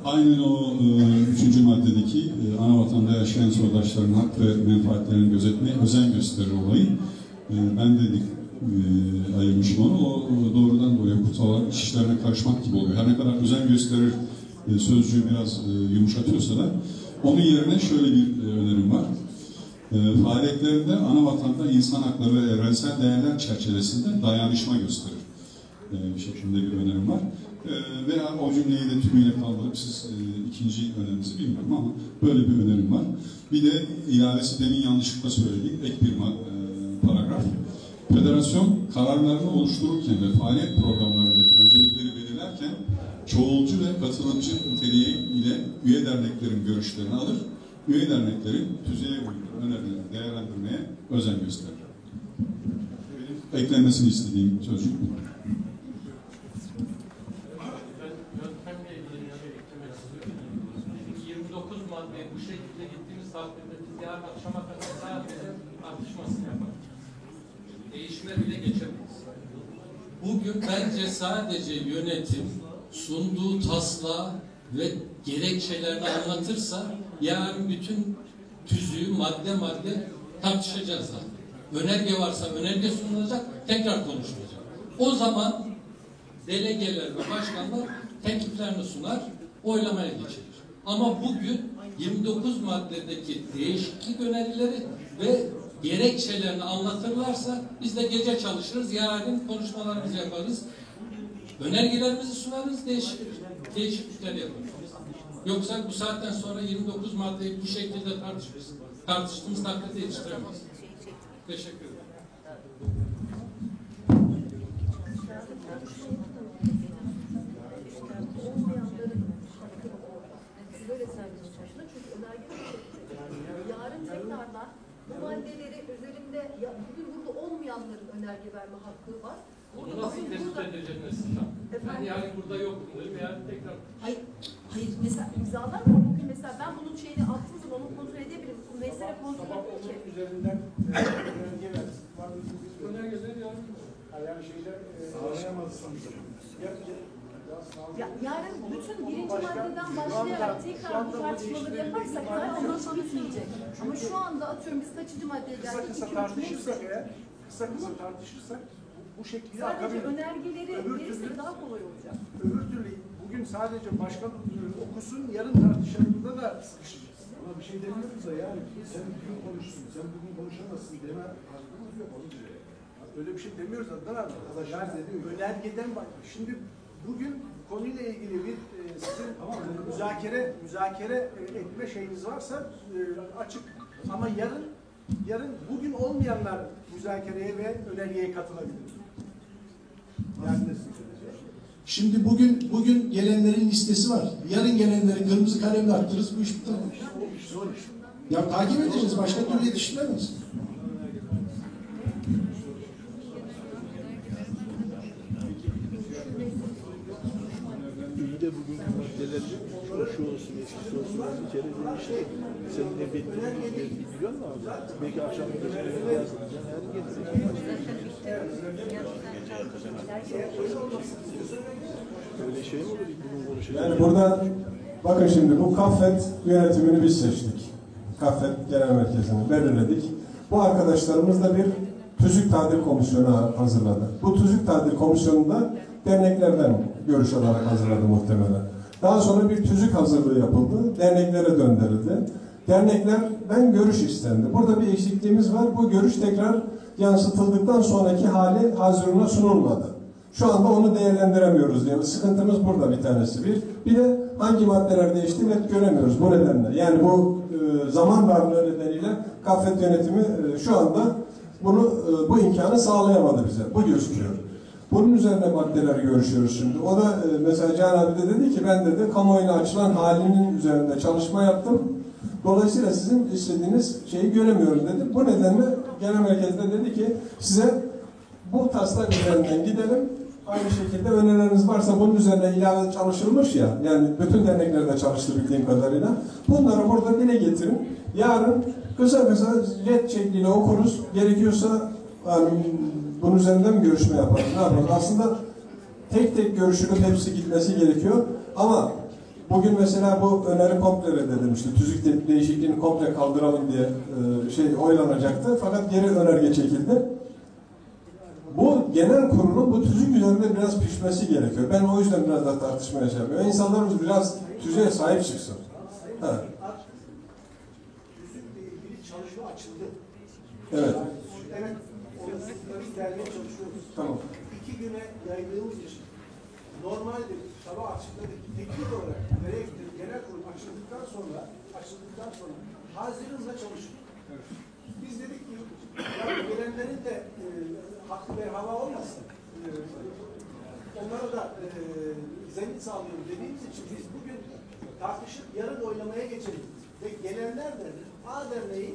Aynen o 3. maddedeki ana vatanda yaşayan soydaşların hak ve menfaatlerini gözetmeye özen gösterir olayı. Ben de ayırmışım onu. O doğrudan doğruya kutsal olarak iş işlerine karışmak gibi oluyor. Her ne kadar özen gösterir sözcüğü biraz yumuşatıyorsa da onun yerine şöyle bir önerim var. Faaliyetlerinde ana vatanda insan hakları ve evrensel değerler çerçevesinde dayanışma gösterir. Şeklinde bir önerim var. Veya o cümleyi de tümüyle kaldırıp siz ikinci önerinizi bilmiyorum ama böyle bir önerim var. Bir de ilavesi demin yanlışlıkla söyledik. Ek bir paragraf. Federasyon kararlarını oluştururken ve faaliyet programlarındaki öncelikleri belirlerken çoğulcu ve katılımcı niteliği ile üye derneklerin görüşlerini alır. Üye derneklerin tüzüğe uygun önerilerini değerlendirmeye özen gösterir. Eklenmesini istediğim sözcük bu. Yöntemle ilgili eklemek istiyorum. 29 madde bu şekilde gittiğimiz takdirde biz yarın akşama kadar sadece tartışmasını yaparız. Değişime bile geçemeyiz. Bugün bence sadece yönetim sunduğu taslağı ve gerekçelerini anlatırsa yarın bütün tüzüğü madde madde tartışacağız zaten. Önerge varsa önerge sunulacak, tekrar konuşulacak. O zaman delegeler ve başkanlar tekliflerini sunar, oylamaya geçilir. Ama bugün 29 maddedeki değişiklik önerileri ve gerekçelerini anlatırlarsa biz de gece çalışırız, yarın konuşmalarımızı yaparız. Önergelerimizi sunarız, değişiklikler yaparız. Yoksa bu saatten sonra 29 maddeyi bu şekilde tartıştığımız takdirde yetiştiremeyiz. Teşekkür ederim. Yarın tekrardan bu maddeleri üzerinde bugün burada olmayanların önerge verme hakkı var. Onu nasıl tespit edeceğiz? Ben yani burada yokum dedim, yani tekrar. Hayır mesela imzalar mı? Bugün mesela ben bunun şeyini attığım zaman onu kontrol edebilirim. Bu mesele kontrol edilir ki. Üzerinden önerge versin. Önerge veriyor. Yani şeyler sağlayamazsın. Yarın bütün birinci maddeden başlayarak tekrar bu tartışmaları yaparsak zaten ondan sonra bitmeyecek. Ama şu anda atıyorum biz kaçıncı maddeye geldik? Kısa tartışırsak eğer, kısa tartışırsak bu şekilde sadece akabilir. önergeleri verirsek daha kolay olacak. Öbür türlü bugün sadece başkan okusun, yarın tartışalımda da sıkışacağız. Ama bir şey demiyoruz da yani sen bugün konuşsun, sen bugün konuşamazsın deme hakkımız yok onu diyor. Öyle bir şey demiyoruz Adnan abi. Yani önergeden bak. Şimdi bugün konuyla ilgili bir sizin müzakere etme şeyiniz varsa açık. Ama yarın bugün olmayanlar müzakereye ve önergeye katılabilir. Yani şimdi bugün gelenlerin listesi var. Yarın gelenleri kırmızı kalemle arttırırız, bu iş biter. Ya takip edeceğiz, başka türlü yetiştiremeyiz. İyi de bugünkü maddeler şu olsun, eskisi olsun, bir kere değişti. Sen ne biliyor musun abi? Belki akşam bir yazacaksın, her öyle şey mi olur? Bugün konuşacağız. Yani burada bakın şimdi bu KAFET yönetimini biz seçtik. KAFET Genel Merkezi'ni belirledik. Bu arkadaşlarımız da bir tüzük tadil komisyonu hazırladı. Bu tüzük tadil komisyonunda derneklerden görüş alarak hazırladı muhtemelen. Daha sonra bir tüzük hazırlığı yapıldı. Derneklere döndürüldü. Derneklerden görüş istendi. Burada bir eksikliğimiz var. Bu görüş tekrar yansıtıldıktan sonraki hali hazırına sunulmadı. Şu anda onu değerlendiremiyoruz diye. Sıkıntımız burada bir tanesi. Bir de hangi maddeler değişti net göremiyoruz bu nedenle. Yani bu zaman darlığı nedeniyle KAFET yönetimi şu anda bu imkanı sağlayamadı bize. Bu gözüküyor. Bunun üzerine maddeleri görüşüyoruz şimdi. O da mesela Can abi de dedi ki ben dedi kamuoyuna açılan halinin üzerinde çalışma yaptım. Dolayısıyla sizin istediğiniz şeyi göremiyorum dedi. Bu nedenle genel merkezde dedi ki size bu taslak üzerinden gidelim. Aynı şekilde önerileriniz varsa bunun üzerine ilave çalışılmış ya. Yani bütün derneklerde çalıştı bildiğim kadarıyla. Bunları burada dile getirin. Yarın kısa red şekliyle okuruz. Gerekiyorsa yani bunun üzerinden mi görüşme yaparız? Ne yapalım? Aslında tek tek görüşülüp hepsi gitmesi gerekiyor. Ama bugün mesela bu öneri komple reddedilmişti. Tüzük değişikliğini komple kaldıralım diye oylanacaktı. Fakat geri önerge çekildi. bu genel kurulun bu tüzük üzerinde biraz pişmesi gerekiyor. Ben o yüzden biraz daha tartışmaya şey yapıyorum. İnsanlarımız biraz tüzüğe sahip çıksın. Ha. Tüzükle ilgili çalışma açıldı. Evet. Evet, onu dergiye çalışıyoruz. Tamam. 2 güne yaydığımız için normaldir, sabah açıkladık, teknik olarak nereye gittik, genel kurul açıldıktan sonra Haziran'da çalıştık. Evet. Biz dedik ki, ya gelenlerin de hakkı ve hava olmasın. Onlara da zemin sağlayalım dediğimiz için biz bugün tartışıp yarın oylamaya geçelim. Ve gelenler de A derneği,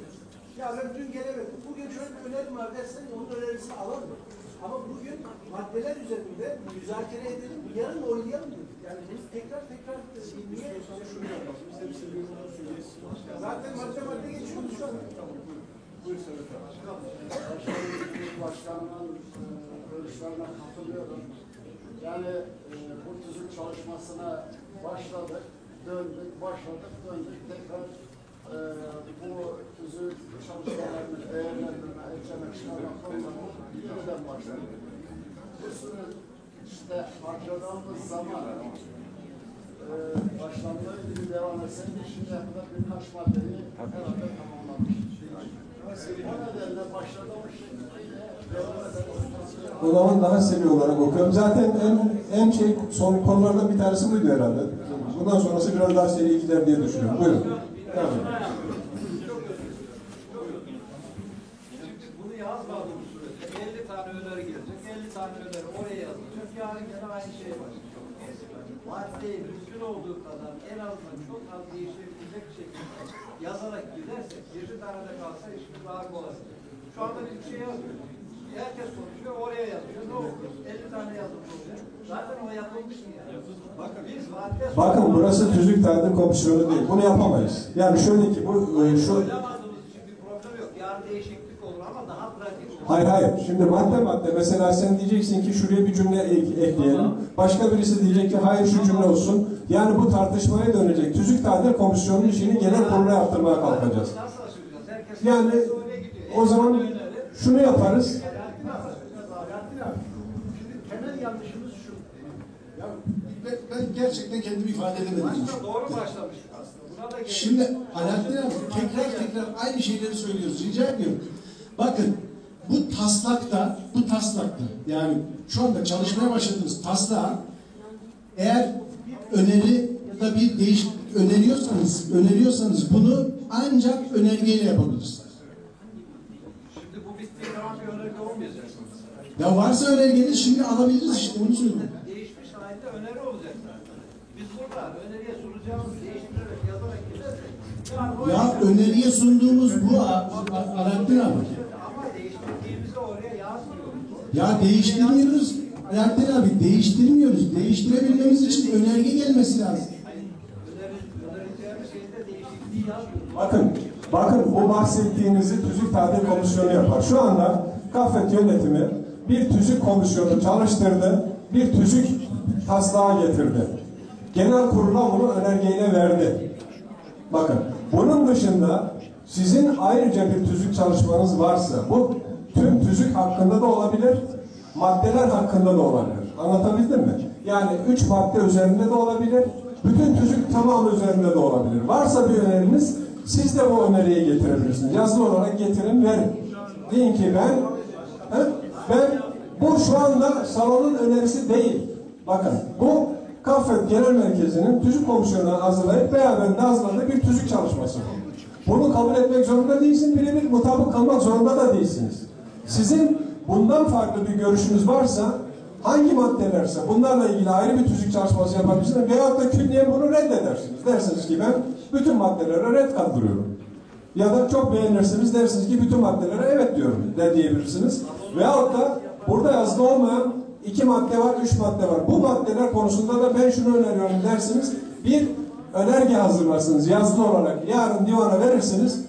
ya ben dün gelemedim, bugün şöyle bir önerim var dersen onun önerisini alalım. Ama bugün maddeler üzerinde müzakere edelim, yarın oylayalım dedik. Yani bunu tekrar niye şunu yapalım? Biz de bir seviyoruz, söyleyeceğiz. Zaten madde geçiyoruz şu an. Buyur Serhat abi. Başkanının görüşlerine katılıyorum. Yani bu tüzük çalışmasına başladık, döndük, tekrar bu tüzük çalışmalarını değerlendirme, ekleme, çıkarma konularını yeniden başladık. Bu süreçte harcadığımız zaman başlandığı gibi devam etseydi şimdiye kadar birkaç maddeyi herhalde tamamlamıştık. O nedenle başladığımız şekilde devam eden O zaman daha seri olarak okuyorum. Zaten en son konulardan bir tanesi buydu herhalde. Bundan sonrası biraz daha seri gider diye düşünüyorum. Buyurun. Tamam. Bunu yazmadığımız sürece 50 tane öneri gelecek, 50 tane öneri oraya yazılacak. Yarın gene aynı şeye başlayacak. Maddeyi mümkün olduğu kadar en azından çok az değişebilecek şekilde yazarak gidersek, 20 tane de kalsa işimiz daha kolay. Şu anda bir şey yazmıyor. Herkes konuşuyor, oraya yazıyor. Ne olur? 50 tane yazılmış oluyor. Zaten o yapılmış mı yani? Bakın burası tüzük tadil komisyonu değil. Bunu yapamayız. Yani şöyle ki bu şu Oylamadığımız için bir problem yok. Yarın değişiklik olur ama daha pratik olur. Hayır. Şimdi madde mesela sen diyeceksin ki şuraya bir cümle ekleyelim. Başka birisi diyecek ki hayır şu cümle olsun. Yani bu tartışmaya dönecek. Tüzük tadil komisyonunun işini genel kurula yaptırmaya kalkacağız. Yani o zaman şunu yaparız. Temel yanlışımız şu. Ya ben gerçekten kendimi ifade edemedim. Doğru başlamış aslında. Buna da Şimdi Alaaddin abi tekrar aynı şeyleri söylüyoruz. Rica ediyorum. Bakın bu taslakta yani şu anda çalışmaya başladığımız taslağa eğer öneri ya da bir değişiklik öneriyorsanız bunu ancak önergeyle yapabilirsiniz. Şimdi bu bittiği zaman bir önerge olmayacak. Ya varsa önergeniz şimdi alabiliriz işte onu söylüyorum. Değişmiş halde öneri olacak zaten. Biz burada öneriye sunacağımız değiştirerek yazarak gidersek Ya öneriye sunduğumuz bu Alaaddin abi. ama değiştirdiğimizi oraya yazmıyoruz. Ya değiştirmiyoruz. Alaaddin abi değiştirmiyoruz. Değiştirebilmemiz için önerge gelmesi lazım. Önereceğimiz şeyde değişikliği yazmıyoruz. Bakın bu bahsettiğinizi tüzük tadil komisyonu yapar. Şu anda Kafet yönetimi bir tüzük komisyonu çalıştırdı, bir tüzük taslağı getirdi. Genel kurula bunu önergeyle verdi. Bakın, bunun dışında sizin ayrıca bir tüzük çalışmanız varsa, bu tüm tüzük hakkında da olabilir, maddeler hakkında da olabilir. Anlatabildim mi? Yani 3 madde üzerinde de olabilir, bütün tüzük tamamı üzerinde de olabilir. Varsa bir öneriniz, siz de bu öneriyi getirebilirsiniz. Yazılı olarak getirin, verin. Deyin ki bu şu anda salonun önerisi değil. Bakın, bu Kafet Genel Merkezi'nin tüzük komisyonuna hazırlayıp beraberinde hazırladığı bir tüzük çalışması. Bunu kabul etmek zorunda değilsiniz, birebir mutabık kalmak zorunda da değilsiniz. Sizin bundan farklı bir görüşünüz varsa, hangi maddelerse bunlarla ilgili ayrı bir tüzük çalışması yapabilirsiniz veyahut da külliyen bunu reddedersiniz. Dersiniz ki ben bütün maddelere red kaldırıyorum. Ya da çok beğenirsiniz dersiniz ki bütün maddelere evet diyorum de diyebilirsiniz. Veyahut da burada yazılı olmayan 2 madde var, 3 madde var. Bu maddeler konusunda da ben şunu öneriyorum dersiniz. Bir önerge hazırlarsınız yazılı olarak. Yarın divana verirsiniz.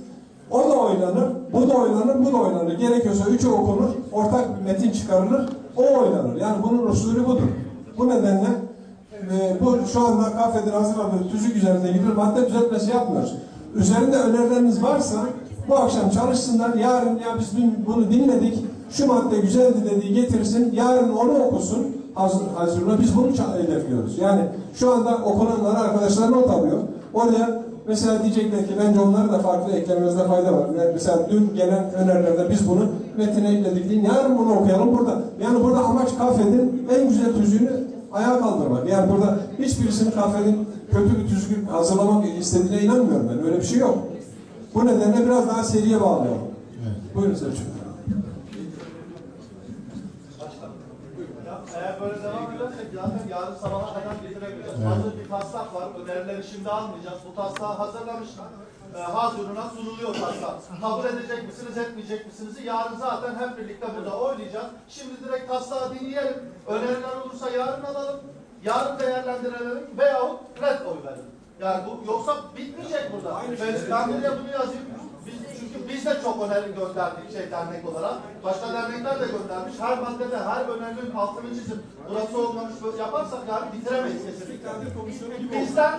O da oylanır, bu da oylanır, bu da oylanır. Gerekiyorsa 3'ü okunur, ortak bir metin çıkarılır, o oylanır. Yani bunun usulü budur. Bu nedenle bu şu anda Kafet'in hazırladığı tüzük üzerinde gidiyor. Madde düzeltmesi yapmıyoruz. Üzerinde önerileriniz varsa bu akşam çalışsınlar. Yarın ya biz dün bunu dinledik. şu madde güzeldi dediği getirsin, yarın onu okusun, hazırla. Biz bunu hedefliyoruz. Yani şu anda okulanlar arkadaşlar not alıyor. Oraya mesela diyecekler ki bence onları da farklı eklememizde fayda var. Yani mesela dün gelen önerilerde biz bunu metine ekledik deyin. Yarın bunu okuyalım burada. Yani burada amaç kafenin en güzel tüzüğünü ayağa kaldırmak. Yani burada hiçbirisinin kafenin kötü bir tüzüğü hazırlamak istediğine inanmıyorum ben. Öyle bir şey yok. Bu nedenle biraz daha seriye bağlayalım. Evet. Buyurun Selçuk. Eğer böyle devam edersek zaten yarın sabaha kadar bitirebiliriz. Evet. Hazır bir taslak var. Önerileri şimdi almayacağız. Bu taslağı hazırlamışlar. Hazırına sunuluyor taslak. Kabul edecek misiniz, etmeyecek misiniz? Yarın zaten hep birlikte burada oylayacağız. Şimdi direkt taslağı dinleyelim. Öneriler olursa yarın alalım. Yarın değerlendirelim veyahut red oy verelim. Yani bu yoksa bitmeyecek burada. Ben buraya bunu yazayım. Çünkü biz de çok öneri gönderdik dernek olarak. Başka dernekler de göndermiş. Her maddede, her önerinin altını çizip burası olmamış yaparsak yani bitiremeyiz kesinlikle. Bizden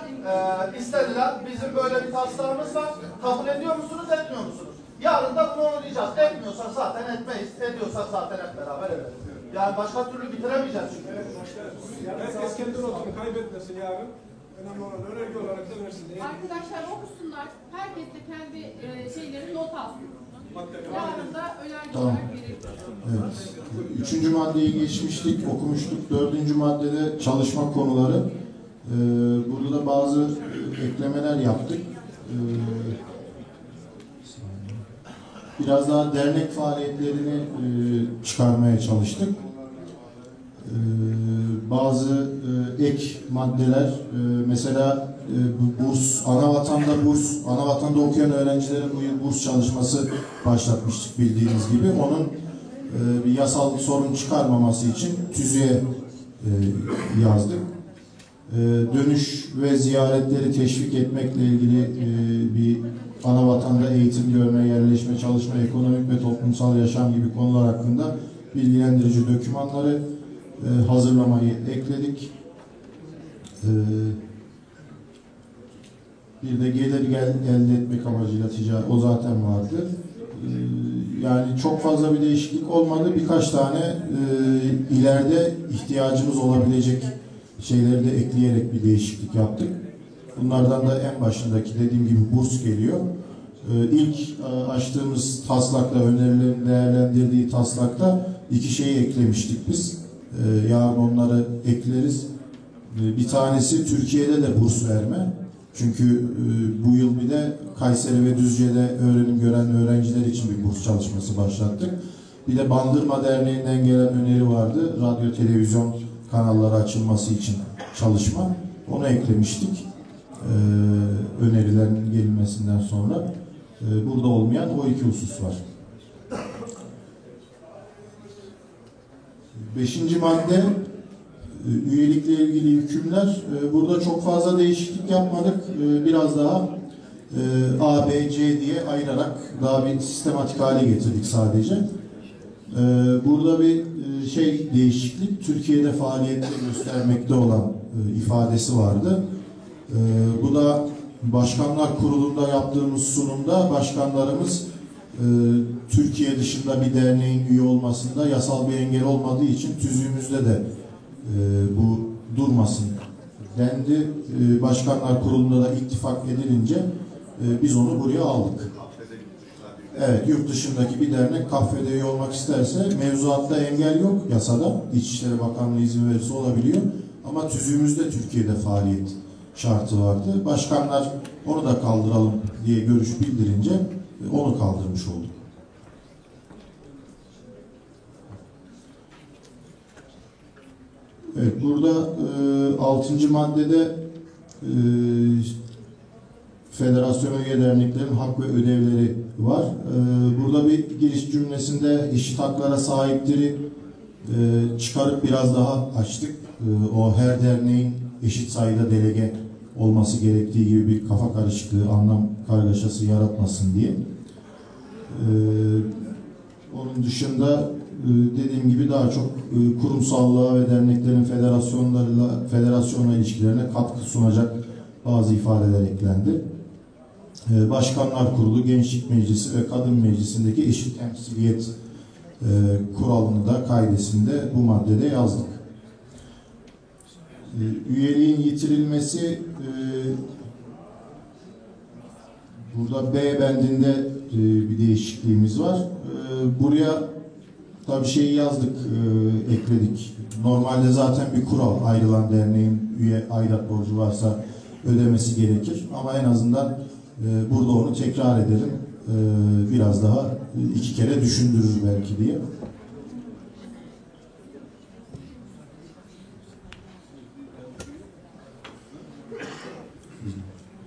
istediler, bizim böyle bir taslağımız var. Kabul ediyor musunuz, etmiyor musunuz? Yarın da bunu oynayacağız. Etmiyorsak zaten etmeyiz. Ediyorsak zaten hep beraber ederiz. Yani başka türlü bitiremeyeceğiz çünkü. Herkes kendi notunu kaybetmesin yarın. Önemli olan önerge olarak da versin. Arkadaşlar okusunlar. Herkes de kendi şeyleri not alsın. Yarın da önerge olarak verir. Evet. Üçüncü maddeyi geçmiştik, okumuştuk. Dördüncü maddede çalışma konuları. Burada da bazı eklemeler yaptık. Biraz daha dernek faaliyetlerini çıkarmaya çalıştık. Bazı ek maddeler, mesela burs, ana vatanda okuyan öğrencilerin bu yıl burs çalışması başlatmıştık bildiğiniz gibi. Onun bir yasal sorun çıkarmaması için tüzüğe yazdık. Dönüş ve ziyaretleri teşvik etmekle ilgili bir ana vatanda eğitim görme, yerleşme, çalışma, ekonomik ve toplumsal yaşam gibi konular hakkında bilgilendirici dokümanları hazırlamayı ekledik. Bir de gelir elde etmek amacıyla ticaret, o zaten vardı. Yani çok fazla bir değişiklik olmadı. Birkaç tane ileride ihtiyacımız olabilecek şeyleri de ekleyerek bir değişiklik yaptık. Bunlardan da en başındaki dediğim gibi burs geliyor. İlk açtığımız taslakta, önerilerin değerlendirdiği taslakta iki şeyi eklemiştik biz. Yarın onları ekleriz. Bir tanesi Türkiye'de de burs verme. Çünkü bu yıl bir de Kayseri ve Düzce'de öğrenim gören öğrenciler için bir burs çalışması başlattık. Bir de Bandırma Derneği'nden gelen öneri vardı. Radyo, televizyon kanalları açılması için çalışma. Onu eklemiştik. Önerilerin gelinmesinden sonra. Burada olmayan o iki husus var. Beşinci madde, üyelikle ilgili hükümler. Burada çok fazla değişiklik yapmadık. Biraz daha A, B, C diye ayırarak daha bir sistematik hale getirdik sadece. Burada bir değişiklik, Türkiye'de faaliyette göstermekte olan ifadesi vardı. Bu da Başkanlar Kurulu'nda yaptığımız sunumda başkanlarımız Türkiye dışında bir derneğin üye olmasında yasal bir engel olmadığı için tüzüğümüzde de bu durmasın dendi. Başkanlar Kurulu'nda da ittifak edilince biz onu buraya aldık. Evet, yurt dışındaki bir dernek kahvede üye olmak isterse mevzuatta engel yok yasada. İçişleri Bakanlığı izin verirse olabiliyor. Ama tüzüğümüzde Türkiye'de faaliyet şartı vardı. Başkanlar onu da kaldıralım diye görüş bildirince onu kaldırmış olduk. Evet, burada 6. maddede federasyon üye derneklerin hak ve ödevleri var. Burada bir giriş cümlesinde eşit haklara sahipleri çıkarıp biraz daha açtık. O her derneğin eşit sayıda delege olması gerektiği gibi bir kafa karışıklığı, anlam kargaşası yaratmasın diye. Onun dışında dediğim gibi daha çok kurumsallığa ve derneklerin federasyonla ilişkilerine katkı sunacak bazı ifadeler eklendi. Başkanlar Kurulu, Gençlik Meclisi ve Kadın Meclisi'ndeki eşit temsiliyet kuralını da kaidesinde bu maddede yazdık. Üyeliğin yitirilmesi burada B bendinde bir değişikliğimiz var. Buraya tabii şeyi yazdık, ekledik. Normalde zaten bir kural, ayrılan derneğin üye aidat borcu varsa ödemesi gerekir. Ama en azından burada onu tekrar edelim. Biraz daha 2 kere düşündürür belki diye.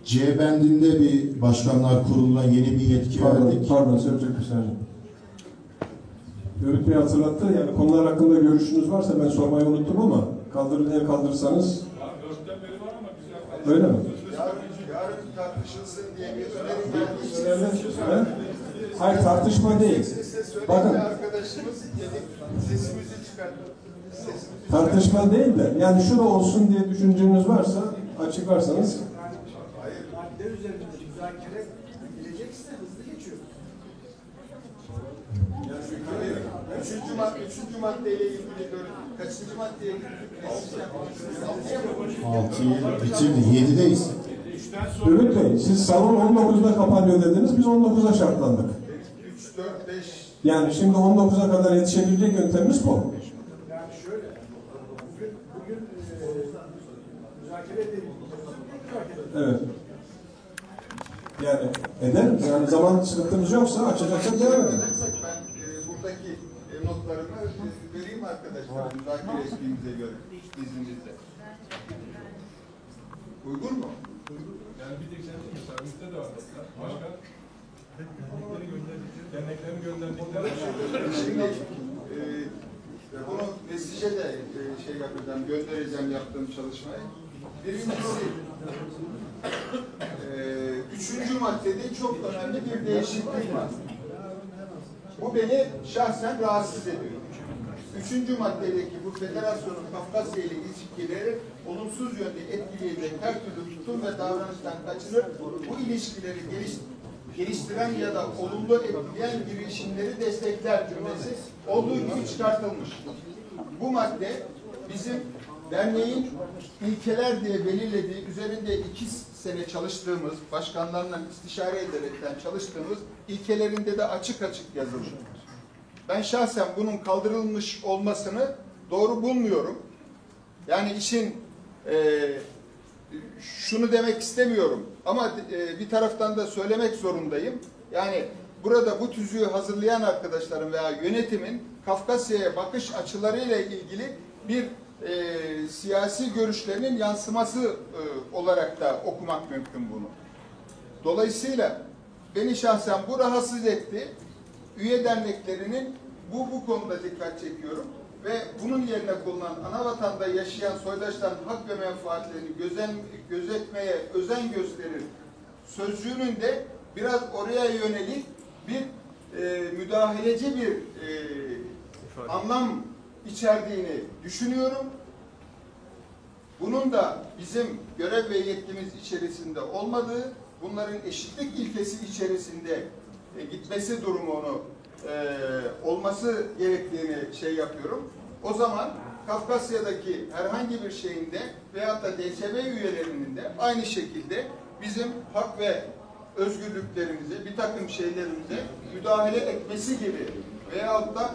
C bendinde bir başkanlar kuruluna yeni bir yetki verdik. Pardon, söyleyecek bir saniye. Ümit Bey hatırlattı. Yani konular hakkında görüşünüz varsa ben sormayı unuttum ama kaldırırsanız. Öyle mi? Yarın tartışılsın diye bir önerim geldi. Hayır, tartışma değil. Bakın. Arkadaşımız sesimizi çıkarttı. Tartışma değil de yani şu da olsun diye düşünceniz varsa açıklarsanız. Hayır, madde üzerinde müzakere edilecekse hızlı geçiyoruz. Üçüncü maddeyle ilgili kaçıncı maddeye gittik? 6'yı bitirdik. 7'deyiz. Ümit Bey, siz salon 19'da kapanıyor dediniz. Biz 19'a şartlandık. 3, 4, 5. Yani şimdi 19'a kadar yetişebilecek yöntemimiz bu. Yani şöyle, bugün müzakere edelim. Evet. Yani edelim. Yani zaman sıkıntımız yoksa açacaksak devam edelim. Ben buradaki notlarımı vereyim arkadaşlar. Müzakere ettiğimize göre izninizle. Uygun mu? Yani bir tek senin mesela Ümit'te de var. Başka? Derneklerin gönderdikleri. Şimdi bunu mesaj'a de şey yapacağım, göndereceğim yaptığım çalışmayı. Birincisi, 3. maddede çok önemli bir değişiklik var. Bu beni şahsen rahatsız ediyor. 3. maddedeki bu federasyonun Kafkasya ile ilişkileri olumsuz yönde etkileyecek her türlü tutum ve davranıştan kaçınır. Bu ilişkileri geliştiren ya da olumlu etkileyen girişimleri destekler cümlesi olduğu gibi çıkartılmış. Bu madde bizim derneğin ilkeler diye belirlediği, üzerinde 2 sene çalıştığımız, başkanlarla istişare ederekten çalıştığımız ilkelerinde de açık açık yazılmış. Ben şahsen bunun kaldırılmış olmasını doğru bulmuyorum. Yani işin şunu demek istemiyorum ama bir taraftan da söylemek zorundayım. Yani burada bu tüzüğü hazırlayan arkadaşların veya yönetimin Kafkasya'ya bakış açılarıyla ilgili bir siyasi görüşlerinin yansıması olarak da okumak mümkün bunu. Dolayısıyla beni şahsen bu rahatsız etti. Üye derneklerinin bu konuda dikkat çekiyorum ve bunun yerine bulunan anavatanda yaşayan soydaşların hak ve menfaatlerini gözetmeye özen gösterir sözcüğünün de biraz oraya yönelik bir müdahaleci bir anlam içerdiğini düşünüyorum. Bunun da bizim görev ve yetkimiz içerisinde olmadığı, bunların eşitlik ilkesi içerisinde gitmesi durumunu olması gerektiğini şey yapıyorum. O zaman Kafkasya'daki herhangi bir şeyinde veyahut da DSB üyelerinin de aynı şekilde bizim hak ve özgürlüklerimize, bir takım şeylerimize müdahale etmesi gibi veyahut da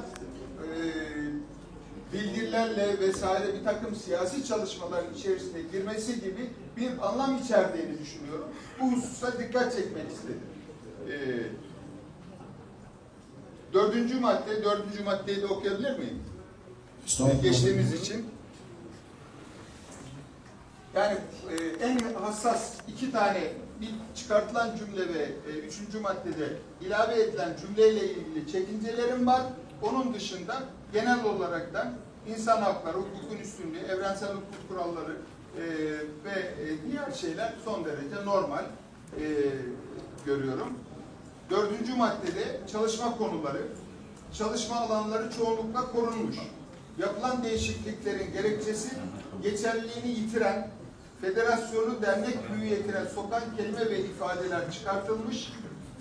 bildirilerle vesaire bir takım siyasi çalışmaların içerisine girmesi gibi bir anlam içerdiğini düşünüyorum. Bu hususa dikkat çekmek istedim. 4. madde, 4. maddeyi de okuyabilir miyim? Geçtiğimiz için. Yani en hassas 2 tane bir çıkartılan cümle ve 3. maddede ilave edilen cümleyle ilgili çekincelerim var. Onun dışında genel olaraktan insan hakları, hukukun üstünlüğü, evrensel hukuk kuralları ve diğer şeyler son derece normal görüyorum. 4. maddede çalışma konuları, çalışma alanları çoğunlukla korunmuş. Yapılan değişikliklerin gerekçesi geçerliliğini yitiren, federasyonu dernek hüviyetine sokan kelime ve ifadeler çıkartılmış.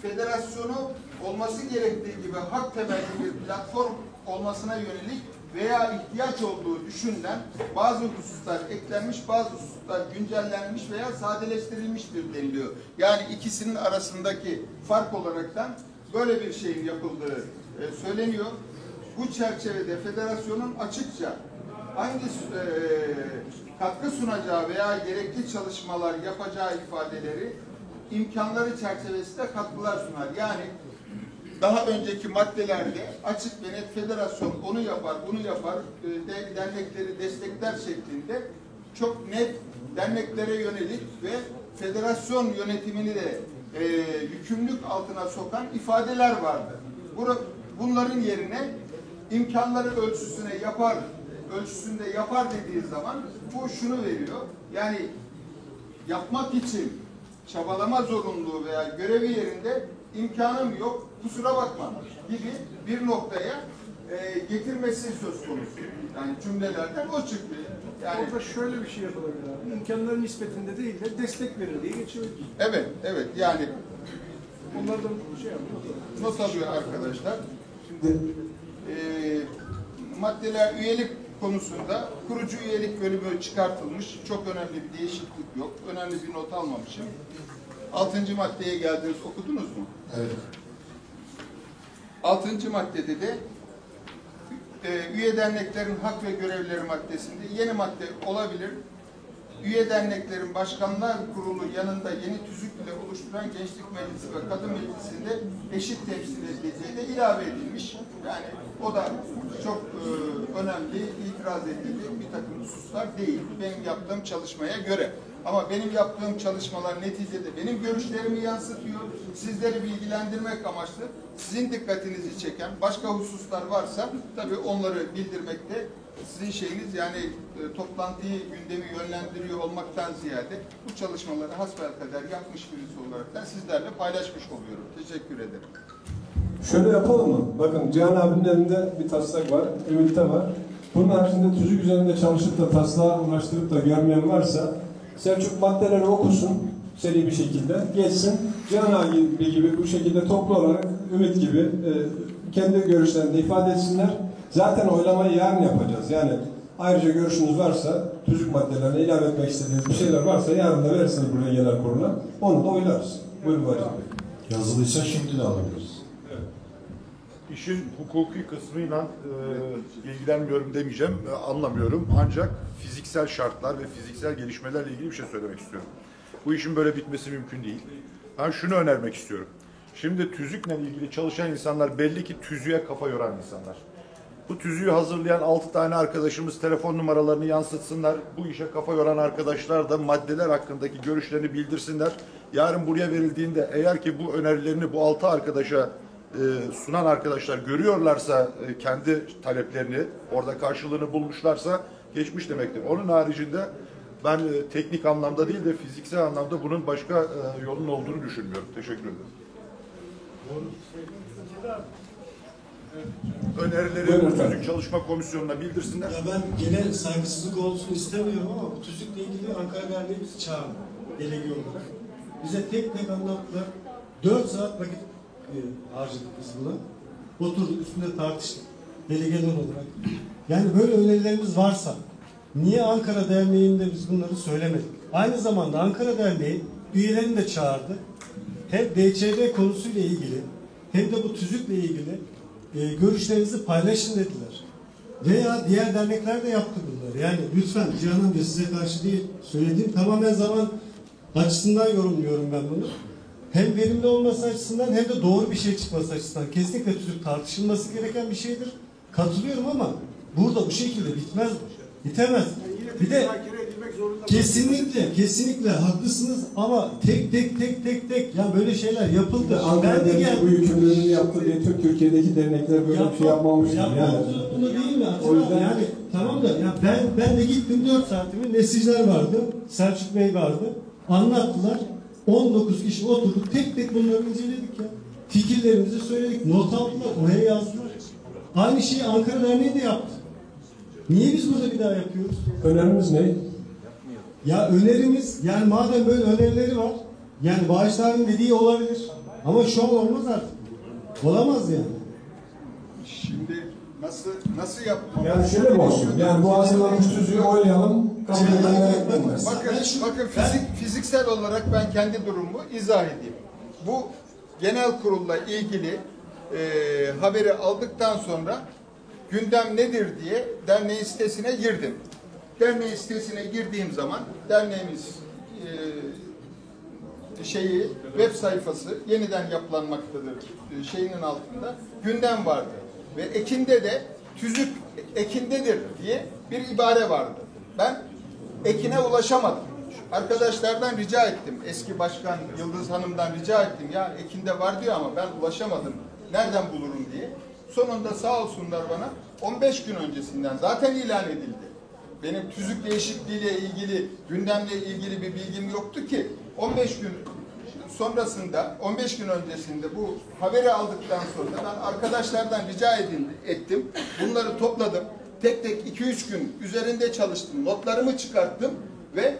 federasyonu olması gerektiği gibi hak temelli bir platform olmasına yönelik veya ihtiyaç olduğu düşünülen bazı hususlar eklenmiş, bazı hususlar güncellenmiş veya sadeleştirilmiştir deniliyor. Yani ikisinin arasındaki fark olaraktan böyle bir şeyin yapıldığı söyleniyor. Bu çerçevede federasyonun açıkça hangi katkı sunacağı veya gerekli çalışmalar yapacağı ifadeleri imkanları çerçevesinde katkılar sunar. Yani daha önceki maddelerde açık ve net federasyon onu yapar, bunu yapar, dernekleri destekler şeklinde çok net derneklere yönelik ve federasyon yönetimini de yükümlülük altına sokan ifadeler vardı. Bunların yerine imkanları ölçüsünde yapar dediği zaman bu şunu veriyor. Yani yapmak için çabalama zorunluluğu veya görevi yerinde imkanım yok, kusura bakma gibi bir noktaya getirmesi söz konusu. Yani cümlelerden o çıktı. Yani orada şöyle bir şey yapılabilir abi. İmkanların nispetinde değil de destek verir diye geçiyor. Evet, evet. Yani onlardan şey yapıyor. Not alıyor arkadaşlar. Şimdi maddeler üyelik konusunda kurucu üyelik bölümü çıkartılmış. Çok önemli bir değişiklik yok. Önemli bir not almamışım. 6. maddeye geldiniz, okudunuz mu? Evet. 6. maddede de üye derneklerin hak ve görevleri maddesinde yeni madde olabilir. Üye derneklerin başkanlar kurulu yanında yeni tüzük ile oluşturan Gençlik Meclisi ve Kadın Meclisi'nde eşit temsil edileceği de ilave edilmiş. Yani o da çok önemli, itiraz edilecek bir takım hususlar değil. Benim yaptığım çalışmaya göre. Ama benim yaptığım çalışmalar neticede benim görüşlerimi yansıtıyor. Sizleri bilgilendirmek amaçlı sizin dikkatinizi çeken başka hususlar varsa tabii onları bildirmekte sizin şeyiniz, yani toplantıyı, gündemi yönlendiriyor olmaktan ziyade bu çalışmaları hasbelkader yapmış birisi olarak da sizlerle paylaşmış oluyorum. Teşekkür ederim. Şöyle yapalım mı? Bakın Cihan abinin elinde bir taslak var, Ümit'te var. Bunun haricinde tüzük üzerinde çalışıp da taslağa ulaştırıp da görmeyen varsa Selçuk maddeleri okusun seri bir şekilde, geçsin. Cihan abi gibi bu şekilde toplu olarak Ümit gibi kendi görüşlerini ifade etsinler. Zaten oylamayı yarın yapacağız. Yani ayrıca görüşünüz varsa, tüzük maddelerine ilave etmek istediğiniz bir şeyler varsa yarın da verirsiniz buraya genel kurula. Onu da oylarız. Buyurun Vacip Bey. Yazılıysa şimdi de alabiliriz. Evet. İşin hukuki kısmıyla ilgilenmiyorum demeyeceğim, anlamıyorum. Ancak fiziksel şartlar ve fiziksel gelişmelerle ilgili bir şey söylemek istiyorum. Bu işin böyle bitmesi mümkün değil. Ben şunu önermek istiyorum. Şimdi tüzükle ilgili çalışan insanlar belli ki tüzüğe kafa yoran insanlar. Bu tüzüğü hazırlayan 6 tane arkadaşımız telefon numaralarını yansıtsınlar. Bu işe kafa yoran arkadaşlar da maddeler hakkındaki görüşlerini bildirsinler. Yarın buraya verildiğinde eğer ki bu önerilerini bu 6 arkadaşa sunan arkadaşlar görüyorlarsa kendi taleplerini orada karşılığını bulmuşlarsa geçmiş demektir. Onun haricinde ben teknik anlamda değil de fiziksel anlamda bunun başka yolun olduğunu düşünmüyorum. Teşekkür ederim. Önerileri tüzük çalışma komisyonuna bildirsinler. Ya ben gene saygısızlık olsun istemiyorum ama bu tüzükle ilgili Ankara Derneği bizi çağırdı. Delege olarak. Bize tek tek anlattılar. 4 saat vakit harcadık biz buna. Oturduk üstünde tartıştık. Delegeler olarak. Yani böyle önerilerimiz varsa niye Ankara Derneği'nde biz bunları söylemedik? Aynı zamanda Ankara Derneği üyelerini de çağırdı. Hem DÇB konusuyla ilgili hem de bu tüzükle ilgili görüşlerinizi paylaşın dediler. Veya diğer dernekler de yaptı bunları. Yani lütfen Cihan amca size karşı değil, söylediğim tamamen zaman açısından yorumluyorum ben bunu. Hem verimli olması açısından hem de doğru bir şey çıkması açısından. Kesinlikle tüzük tartışılması gereken bir şeydir. Katılıyorum ama burada bu şekilde bitmez bu. Bitemez. Bir de kesinlikle haklısınız ama tek yani böyle şeyler yapıldı. Ankara Derneği bu yükümlülüğünü yaptı diye Türkiye'deki dernekler böyle bir şey yapmamıştır. Yani. Bunu değil mi? O yüzden yani tamam da ya ben de gittim 4 saatimi Nesiciler vardı, Selçuk Bey vardı. Anlattılar. 19 kişi oturduk. Tek tek bunları inceledik ya. Fikirlerimizi söyledik. Not aldılar. Oraya yazdılar. Aynı şeyi Ankara Derneği de yaptı. Niye biz burada bir daha yapıyoruz? Önerimiz ne? Ya önerimiz, yani madem böyle önerileri var, yani bağışların dediği olabilir. Ama şu an olmaz artık. Olamaz yani. Şimdi nasıl yapmamız? Yani şöyle mi olsun? Yani bu hazırlanmış tüzüğü oylayalım, kabul edenler Bakın fiziksel olarak ben kendi durumumu izah edeyim. Bu genel kurulla ilgili haberi aldıktan sonra gündem nedir diye derneğin sitesine girdim. Derneğin sitesine girdiğim zaman derneğimiz web sayfası yeniden yapılanmaktadır şeyinin altında gündem vardı. Ve ekinde de tüzük ekindedir diye bir ibare vardı. Ben ekine ulaşamadım. Arkadaşlardan rica ettim. Eski başkan Yıldız Hanım'dan rica ettim. Ya ekinde var diyor ama ben ulaşamadım. Nereden bulurum diye. Sonunda sağ olsunlar bana 15 gün öncesinden zaten ilan edildi. Benim tüzük değişikliğiyle ilgili, gündemle ilgili bir bilgim yoktu ki 15 gün sonrasında, 15 gün öncesinde bu haberi aldıktan sonra ben arkadaşlardan rica ettim. Bunları topladım. Tek tek 2-3 gün üzerinde çalıştım. Notlarımı çıkarttım ve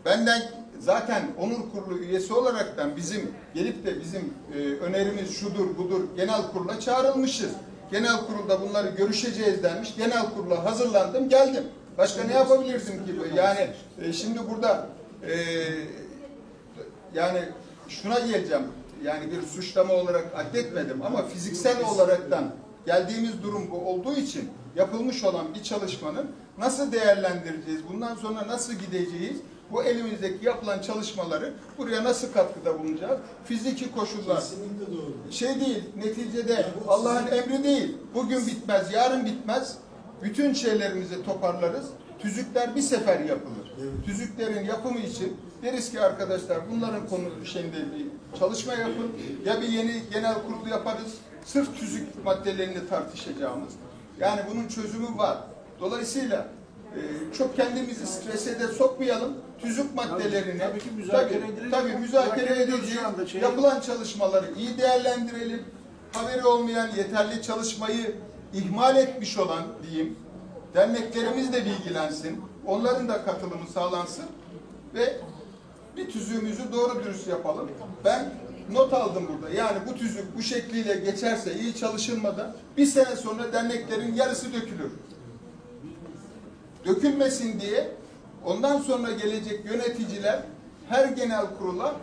benden zaten onur kurulu üyesi olaraktan gelip de bizim önerimiz şudur budur genel kurula çağrılmışız. Genel kurulda bunları görüşeceğiz denmiş. Genel kurula hazırlandım, geldim. Başka ne yapabilirsin ki? Yani şimdi burada yani şuna geleceğim. Yani bir suçlama olarak addetmedim ama fiziksel olaraktan geldiğimiz durum bu olduğu için yapılmış olan bir çalışmanın nasıl değerlendireceğiz, bundan sonra nasıl gideceğiz, bu elimizdeki yapılan çalışmaları buraya nasıl katkıda bulunacağız? Fiziki koşullar şey değil, neticede Allah'ın emri değil. Bugün bitmez, yarın bitmez. Bütün şeylerimizi toparlarız. Tüzükler bir sefer yapılır. Tüzüklerin yapımı için deriz ki arkadaşlar bunların konu şeyinde bir çalışma yapın. Ya bir yeni genel kurulu yaparız. Sırf tüzük maddelerini tartışacağımız. Yani bunun çözümü var. Dolayısıyla çok kendimizi strese de sokmayalım. Tüzük maddelerini tabii müzakere edeceğiz. Yapılan çalışmaları iyi değerlendirelim. Haberi olmayan yeterli çalışmayı ihmal etmiş olan diyeyim. Derneklerimiz de bilgilensin. Onların da katılımı sağlansın. Ve bir tüzüğümüzü doğru dürüst yapalım. Ben not aldım burada. Yani bu tüzük bu şekliyle geçerse iyi çalışılmadan bir sene sonra derneklerin yarısı dökülür. Dökülmesin diye ondan sonra gelecek yöneticiler her genel kurula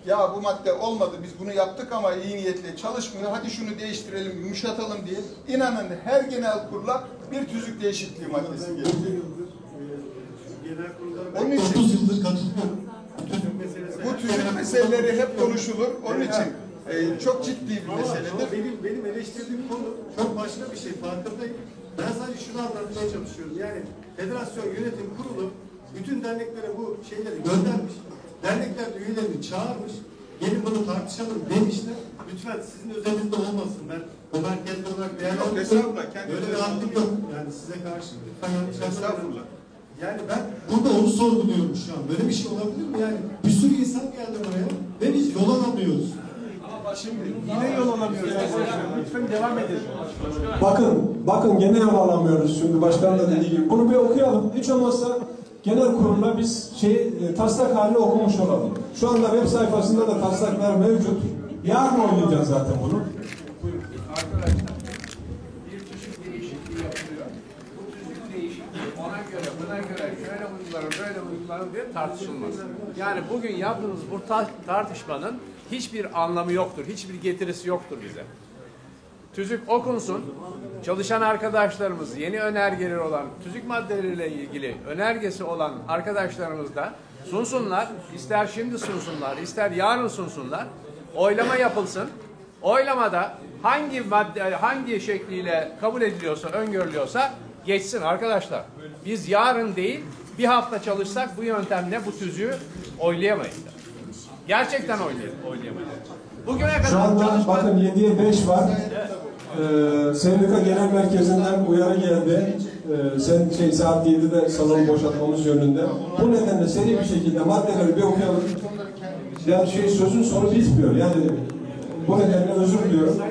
ya bu madde olmadı biz bunu yaptık ama iyi niyetle çalışmıyor hadi şunu değiştirelim yumuşatalım diye inanın her genel kurula bir tüzük değişikliği maddesi gelecek. Onun için 30 yıldır katılıyorum. bu tüzük meseleleri hep konuşulur. Onun için çok ciddi bir meseledir. Benim eleştirdiğim konu çok başka bir şey. Farkındayım. Ben sadece şunu anlatmaya çalışıyorum. Yani Federasyon Yönetim Kurulu bütün derneklere bu şeyleri göndermiş. Dernekler de üyelerini çağırmış. Gelin bunu tartışalım demişler. Lütfen sizin özelinizde olmasın. Ben o merkezli olarak değerlendiriyorum. Böyle bir haddim yok. Yani size karşı. Lütfen yanlış anlamayın. Yani ben burada onu sorguluyorum şu an. Böyle bir şey olabilir mi? Yani bir sürü insan geldi oraya ve biz yol alamıyoruz. Şimdi yine yol alamıyoruz. Lütfen devam edelim. Bakın gene yol alamıyoruz şimdi başkan da dediği gibi. Bunu bir okuyalım. Hiç olmazsa genel kurulda biz taslak halini okumuş olalım. Şu anda web sayfasında da taslaklar mevcut. Yarın oynayacağız zaten bunu. Arkadaşlar bir tüzük değişikliği yapılıyor. Bu tüzük değişikliği ona göre buna göre şöyle uygulanır böyle uygulanır diye tartışılmaz. Yani bugün yaptığımız bu tartışmanın hiçbir anlamı yoktur. Hiçbir getirisi yoktur bize. Tüzük okunsun. Çalışan arkadaşlarımız yeni önergeleri olan tüzük maddeleriyle ilgili önergesi olan arkadaşlarımız da sunsunlar. İster şimdi sunsunlar, ister yarın sunsunlar. Oylama yapılsın. Oylamada hangi madde, hangi şekliyle kabul ediliyorsa, öngörülüyorsa geçsin arkadaşlar. Biz yarın değil, bir hafta çalışsak bu yöntemle bu tüzüğü oylayamayız. Gerçekten oylayamayız. Bugüne kadar şu anda bakın 7'ye 5 var. Sendika Genel Merkezi'nden uyarı geldi. Saat 7'de salonu boşaltmamız yönünde. Bu nedenle seri bir şekilde maddeleri bir okuyalım. Yani sözün sonu bitmiyor. Yani bu nedenle özür diliyorum.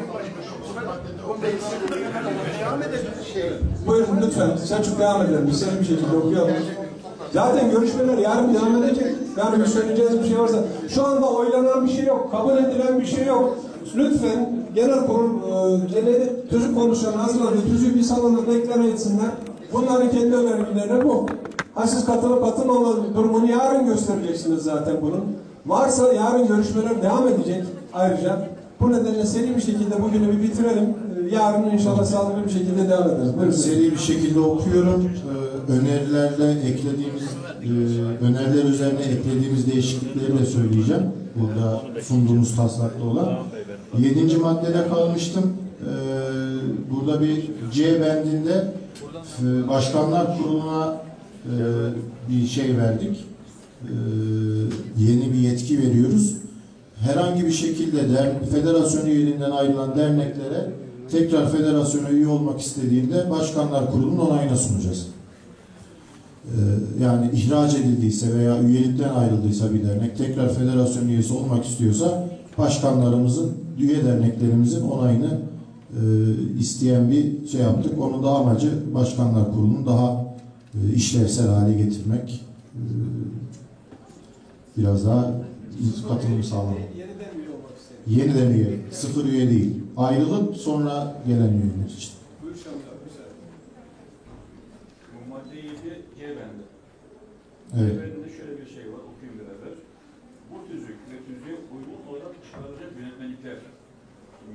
Buyurun lütfen. Selçuk devam edelim. Biz seri bir şekilde okuyalım. Zaten görüşmeler yarın devam edecek. Yani bir söyleyeceğiniz bir şey varsa. Şu anda oylanan bir şey yok. Kabul edilen bir şey yok. Lütfen genel kurul tüzük komisyonu hazırladığı tüzüğü bir salonda deklare etsinler. Bunların kendi önergeleri bu. Ha siz katılıp katılmama durumunu yarın göstereceksiniz zaten bunun. Varsa yarın görüşmeler devam edecek ayrıca. Bu nedenle seri bir şekilde bugünü bir bitirelim. Yarın inşallah sağlıklı bir şekilde devam ederiz. Buyurun. Seri bir şekilde okuyorum. Önerilerle eklediğimiz öneriler üzerine eklediğimiz değişiklikleri de söyleyeceğim. Burada sunduğumuz taslakta olan. 7. maddede kalmıştım. Burada bir C bendinde Başkanlar Kurulu'na bir şey verdik. Yeni bir yetki veriyoruz. Herhangi bir şekilde federasyon üyeliğinden ayrılan derneklere tekrar federasyona üye olmak istediğinde Başkanlar Kurulu'nun onayına sunacağız. Yani ihraç edildiyse veya üyelikten ayrıldıysa bir dernek tekrar federasyon üyesi olmak istiyorsa başkanlarımızın, üye derneklerimizin onayını isteyen bir şey yaptık. Onun da amacı Başkanlar Kurulu'nun daha işlevsel hale getirmek. Biraz daha katılım sağlamak. Yeniden üye, sıfır üye değil. Ayrılıp sonra gelen üyeler için. Bu madde 7 C bende. Evet. C bendinde şöyle bir şey var, okuyayım beraber. Bu tüzük ve tüzüğe uygun olarak çıkarılacak yönetmelikler.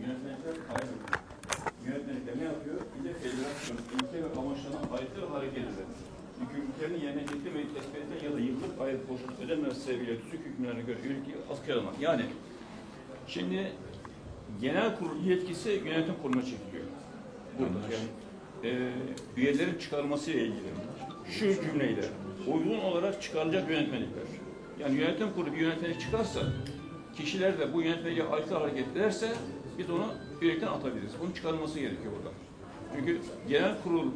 Yönetmelikler ayrı. Yönetmelikler ne yapıyor? Bir de federasyon, ilke ve amaçlarına aykırı hareket eder. Hükümlerini yerine getirmeyi tespit eden ya da yıllık ayrı borçlu ödenmez sebebiyle tüzük hükümlerine göre üyelik askıya almak. Yani şimdi genel kurul yetkisi yönetim kuruluna çekiliyor. Burada yani üyelerin çıkarılmasıyla ilgili. Şu cümleyle uygun olarak çıkarılacak yönetmelikler. Yani yönetim kurulu bir yönetmelik çıkarsa kişiler de bu yönetmeliğe aykırı hareket ederse biz onu üyelikten atabiliriz. Bunun çıkarılması gerekiyor burada. Çünkü genel kurul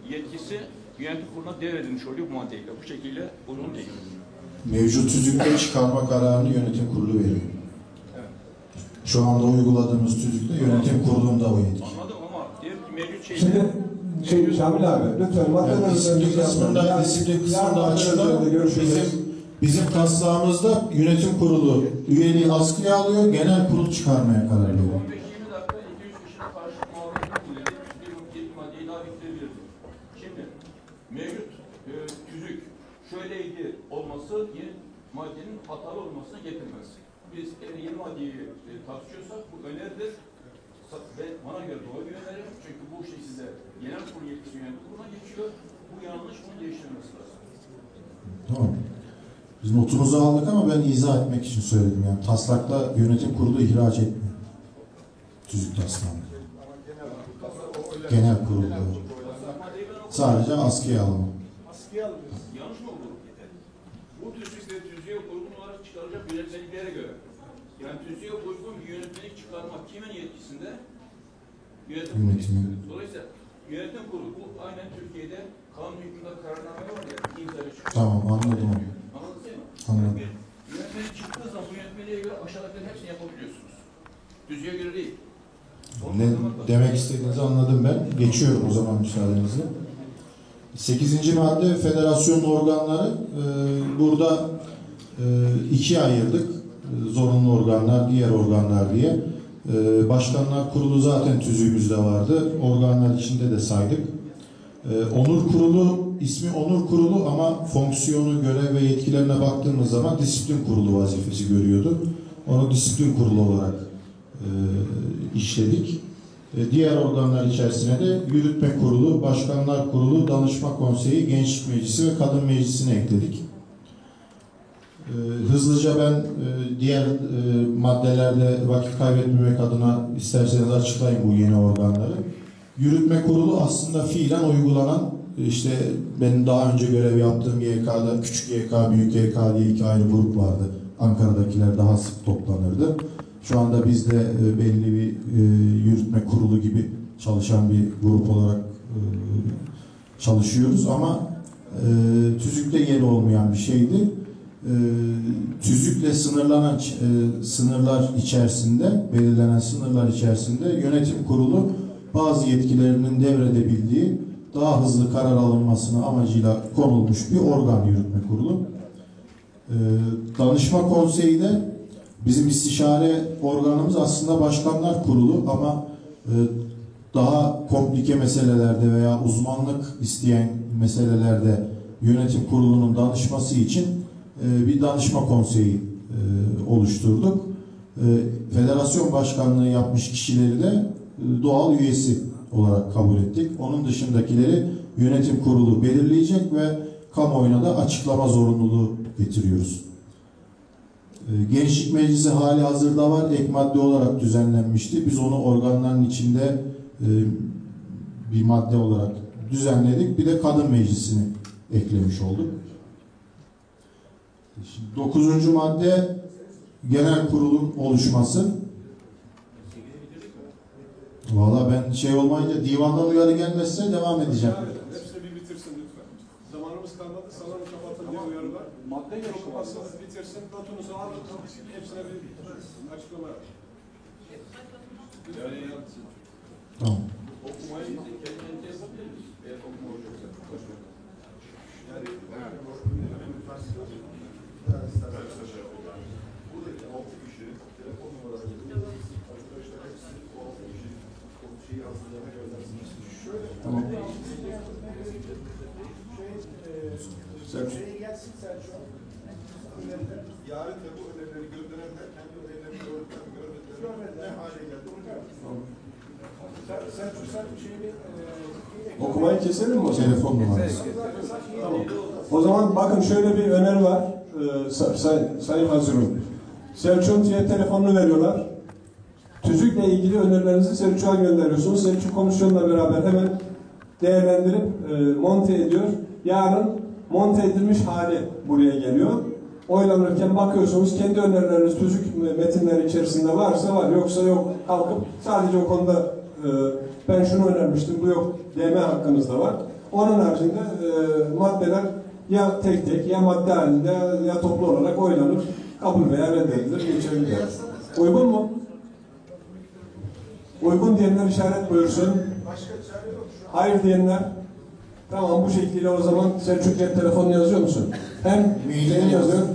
yetkisi yönetim kuruluna devredilmiş oluyor bu maddeyle. Bu şekilde uygun değil. Mevcut tüzükte çıkarma kararını yönetim kurulu veriyor. Evet. Şu anda uyguladığımız tüzükte yönetim kurulunda o yetki. Anladım ama diğer mevcut şeyde... Şimdi Şamil abi lütfen maddeler disiplin kısmında açıkta bizim taslağımızda yönetim kurulu üyeliği askıya alıyor, genel kurul çıkarmaya karar veriyor. 15-20 dakika 200 kişinin karşı muhabbeti bir maddeyi daha bitirebilirdi. Şimdi mevcut tüzük şöyleydi olması yeni maddenin hatalı olmasına getirmez. Biz yeni maddeyi tartışıyorsak bu öneridir. Ve bana göre doğru bir öneri. Çünkü bu şekilde genel kurul yetkisi yönetim kuruluna geçiyor. Bu yanlış, bunu değiştirmesi lazım. Tamam. Biz notumuzu aldık ama ben izah etmek için söyledim. Yani taslakta yönetim kurulu ihraç etmiyor. Tüzük taslağında. Genel kurulda. Sadece askıya alma. Yanlış mı oldu? Bu tüzükle tüzüğe uygun olarak çıkarılacak yönetmeliklere göre. Yani tüzüğe uygun bir yönetmelik çıkarmak kimin yetkisinde? Yönetim kurulu. Dolayısıyla yönetim kurulu bu aynen Türkiye'de kanun hükmünde kararname var ya imzayla çıkıyor. Tamam, anladım. Anladın değil mi? Anladım. Yönetmelik çıktığı zaman bu yönetmeliğe göre aşağıdakilerin hepsini yapabiliyorsunuz. Tüzüğe göre değil. Ne demek istediğinizi anladım ben. Geçiyorum o zaman müsaadenizle. 8. madde federasyon organları. Burada ikiye ayırdık. Zorunlu organlar, diğer organlar diye. Başkanlar Kurulu zaten tüzüğümüzde vardı. Organlar içinde de saydık. Onur Kurulu, ismi Onur Kurulu ama fonksiyonu, görev ve yetkilerine baktığımız zaman disiplin kurulu vazifesi görüyordu. Onu disiplin kurulu olarak işledik. Diğer organlar içerisine de yürütme kurulu, başkanlar kurulu, danışma konseyi, gençlik meclisi ve kadın meclisini ekledik. Hızlıca ben diğer maddelerde vakit kaybetmemek adına isterseniz açıklayayım bu yeni organları. Yürütme kurulu aslında fiilen uygulanan, işte benim daha önce görev yaptığım YK'da küçük YK, büyük YK diye iki ayrı grup vardı. Ankara'dakiler daha sık toplanırdı. Şu anda biz de belli bir yürütme kurulu gibi çalışan bir grup olarak çalışıyoruz ama tüzükte yeri olmayan bir şeydi. Tüzükle sınırlanan sınırlar içerisinde, belirlenen sınırlar içerisinde yönetim kurulu bazı yetkilerinin devredebildiği, daha hızlı karar alınmasına amacıyla konulmuş bir organ yürütme kurulu. Danışma konseyi de bizim istişare organımız aslında başkanlar kurulu ama daha komplike meselelerde veya uzmanlık isteyen meselelerde yönetim kurulunun danışması için bir danışma konseyi oluşturduk. Federasyon başkanlığı yapmış kişileri de doğal üyesi olarak kabul ettik. Onun dışındakileri yönetim kurulu belirleyecek ve kamuoyuna da açıklama zorunluluğu getiriyoruz. Gençlik Meclisi hali hazırda var. Ek madde olarak düzenlenmişti. Biz onu organların içinde bir madde olarak düzenledik. Bir de Kadın Meclisi'ni eklemiş olduk. Şimdi 9. madde genel kurulun oluşması. Valla ben şey olmayınca divandan uyarı gelmezse devam edeceğim. Hepsini bir bitirsin lütfen. Zamanımız kalmadı. Salonu kapatın diye uyarı var. Madde yok. Bitirsin. Notunuzu alın. Hepsine bir açıklama yap. Tamam. Okumayı kendiniz yapabiliriz. Eğer okuma olacaksa. Buradaki 6 kişinin telefon numaraları arkadaşlar hepsi o 6 kişi şeyi hazırlamaya göndersiniz. Şöyle tamam. Şeye gelsin Selçuk. Yarın da bu önerileri gönderenler kendi önerilerini görmediler. Ne hale geldi onu görmediler. Selçuk sen bir şeyi Okumayı keselim mi? Telefon numarası. Tamam. O zaman bakın şöyle bir öneri var. Sayın Hazırım. Selçuk'un telefonunu veriyorlar. TÜZÜK'le ilgili önerilerinizi Selçuk'a gönderiyorsunuz. Selçuk komisyonla beraber hemen değerlendirip monte ediyor. Yarın monte edilmiş hali buraya geliyor. Oylanırken bakıyorsunuz kendi önerileriniz TÜZÜK metinleri içerisinde varsa var, yoksa yok. Kalkıp sadece o konuda ben şunu önermiştim, bu yok deme hakkınız da var. Onun haricinde maddeler ya tek tek ya madde halinde ya toplu olarak oylanır, kabul veya reddedilir, geçebilir. Uygun mu? Uygun diyenler işaret buyursun. Hayır diyenler. Tamam, bu şekilde o zaman Selçuk cep telefonunu yazıyor musun? Hem mailini yazıyor.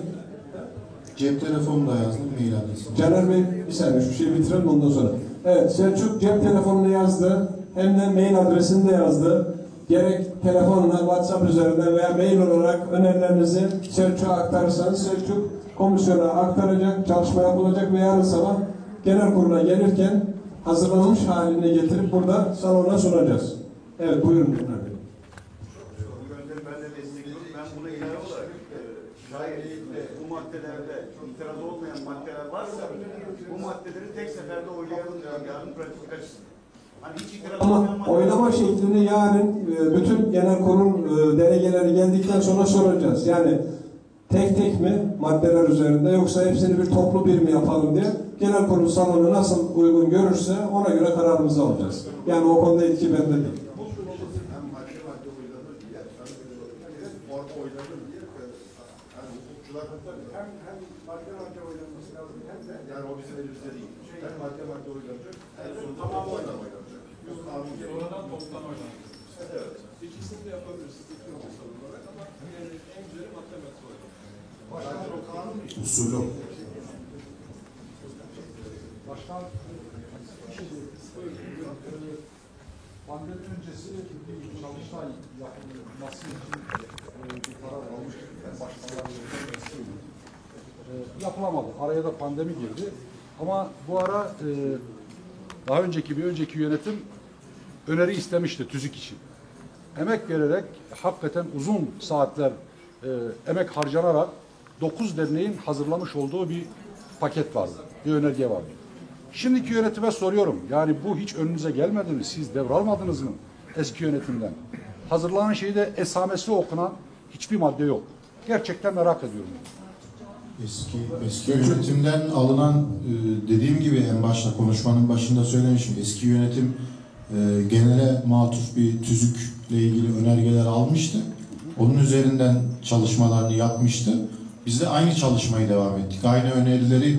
Cep telefonu da yazdım, mail adresi. Caner Bey bir saniye şu şeyi bitirelim ondan sonra. Evet, Selçuk cep telefonunu yazdı. Hem de mail adresini de yazdı. Gerek telefonla, WhatsApp üzerinden veya mail olarak önerilerinizi Selçuk'a aktarırsanız Selçuk komisyona aktaracak, çalışma yapılacak ve yarın sabah genel kurula gelirken hazırlanmış haline getirip burada salona sunacağız. Evet, buyurun. Ben de destekliyorum. Ben buna ilave olarak şayet bu maddelerde itiraz olmayan maddeler varsa bu maddeleri tek seferde oylayalım diyorum. Yarın pratik açısından. Hani hiç itiraz olmayan Ama oylama şeklini yarın bütün genel kurul delegeleri geldikten sonra soracağız. Yani tek tek mi maddeler üzerinde, yoksa hepsini bir toplu bir mi yapalım diye genel kurul salonu nasıl uygun görürse ona göre kararımızı alacağız. Yani o konuda etki bende değil. hem madde oylanması lazım hem de yani o bizim elimizde değil. Hem madde oylanacak hem de tamam oylanacak. Sonradan toptan oynanacak. Evet. İkisini de yapabiliriz. Olarak ama en güzeli madde oylanacak. Usulü. Başkan, pandemi öncesi bir çalıştay yapılması için bir karar almıştık. Yapılamadı. Araya da pandemi girdi. Ama bu ara daha önceki bir önceki yönetim öneri istemişti TÜZÜK için. Emek vererek hakikaten uzun saatler emek harcanarak 9 derneğin hazırlamış olduğu bir paket vardı. Bir önerge vardı. Şimdiki yönetime soruyorum. Yani bu hiç önünüze gelmedi mi? Siz devralmadınız mı eski yönetimden? Hazırlanan şeyde esamesi okunan hiçbir madde yok. Gerçekten merak ediyorum. Eski yönetimden alınan, dediğim gibi en başta konuşmanın başında söylemişim, eski yönetim genele matuf bir TÜZÜK'le ilgili önergeler almıştı. Onun üzerinden çalışmalarını yapmıştı. Biz de aynı çalışmayı devam ettik. Aynı önerileri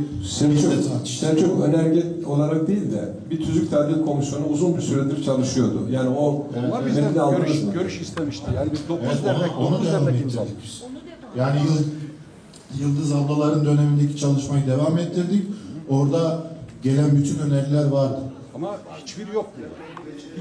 Selçuk önerge olarak değil de bir TÜZÜK Tadil Komisyonu uzun bir süredir çalışıyordu. Yani o ama biz de görüş istemişti. Yani biz 9 dernek imzaladık. Yani Yıldız ablaların dönemindeki çalışmayı devam ettirdik. Orada gelen bütün öneriler vardı. Ama hiçbiri yok burada.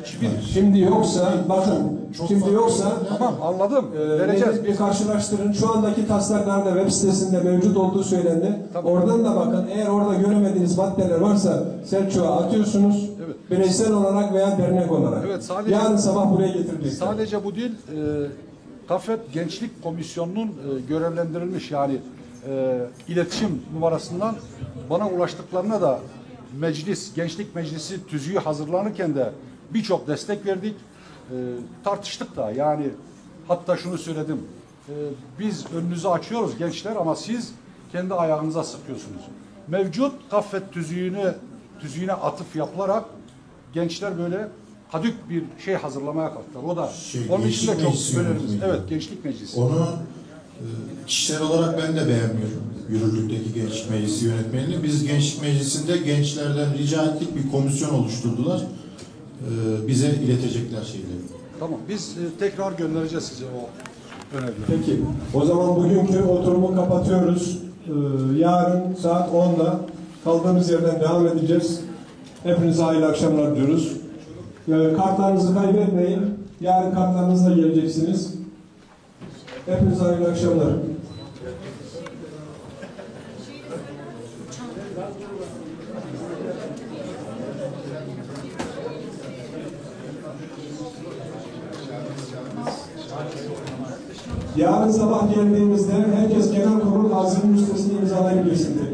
Hiçbiri. Şimdi yoksa bakın, şimdi yoksa tamam anladım. Vereceğiz. Bir karşılaştırın. Şu andaki taslaklarda web sitesinde mevcut olduğu söylendi. Tamam. Oradan da bakın. Eğer orada göremediğiniz maddeler varsa Selçuk'a atıyorsunuz. Evet. Bireysel olarak veya dernek olarak. Evet, sadece, yarın sabah buraya getirecekler. Sadece bu değil. Kafet Gençlik Komisyonu'nun görevlendirilmiş yani iletişim numarasından bana ulaştıklarına da meclis, Gençlik Meclisi tüzüğü hazırlanırken de birçok destek verdik. Tartıştık da yani hatta şunu söyledim. Biz önünüzü açıyoruz gençler ama siz kendi ayağınıza sıkıyorsunuz. Mevcut Kafet tüzüğüne atıf yapılarak gençler böyle kadük bir şey hazırlamaya kalktılar. O da onun için de çok önerimiz. Evet, Gençlik Meclisi. Onu kişisel olarak ben de beğenmiyorum. Yürürlükteki Gençlik Meclisi yönetmenini. Biz Gençlik Meclisi'nde gençlerden rica ettik, bir komisyon oluşturdular. Bize iletecekler şeyleri. Tamam, biz tekrar göndereceğiz size o önerileri. Peki, o zaman bugünkü oturumu kapatıyoruz. Yarın saat 10'da kaldığımız yerden devam edeceğiz. Hepinize hayırlı akşamlar diyoruz. Kartlarınızı kaybetmeyin. Yarın kartlarınızla geleceksiniz. Hepinize hayırlı akşamlar. Yarın sabah geldiğimizde herkes genel kurul hazırın üstesini imzalayabilirsin.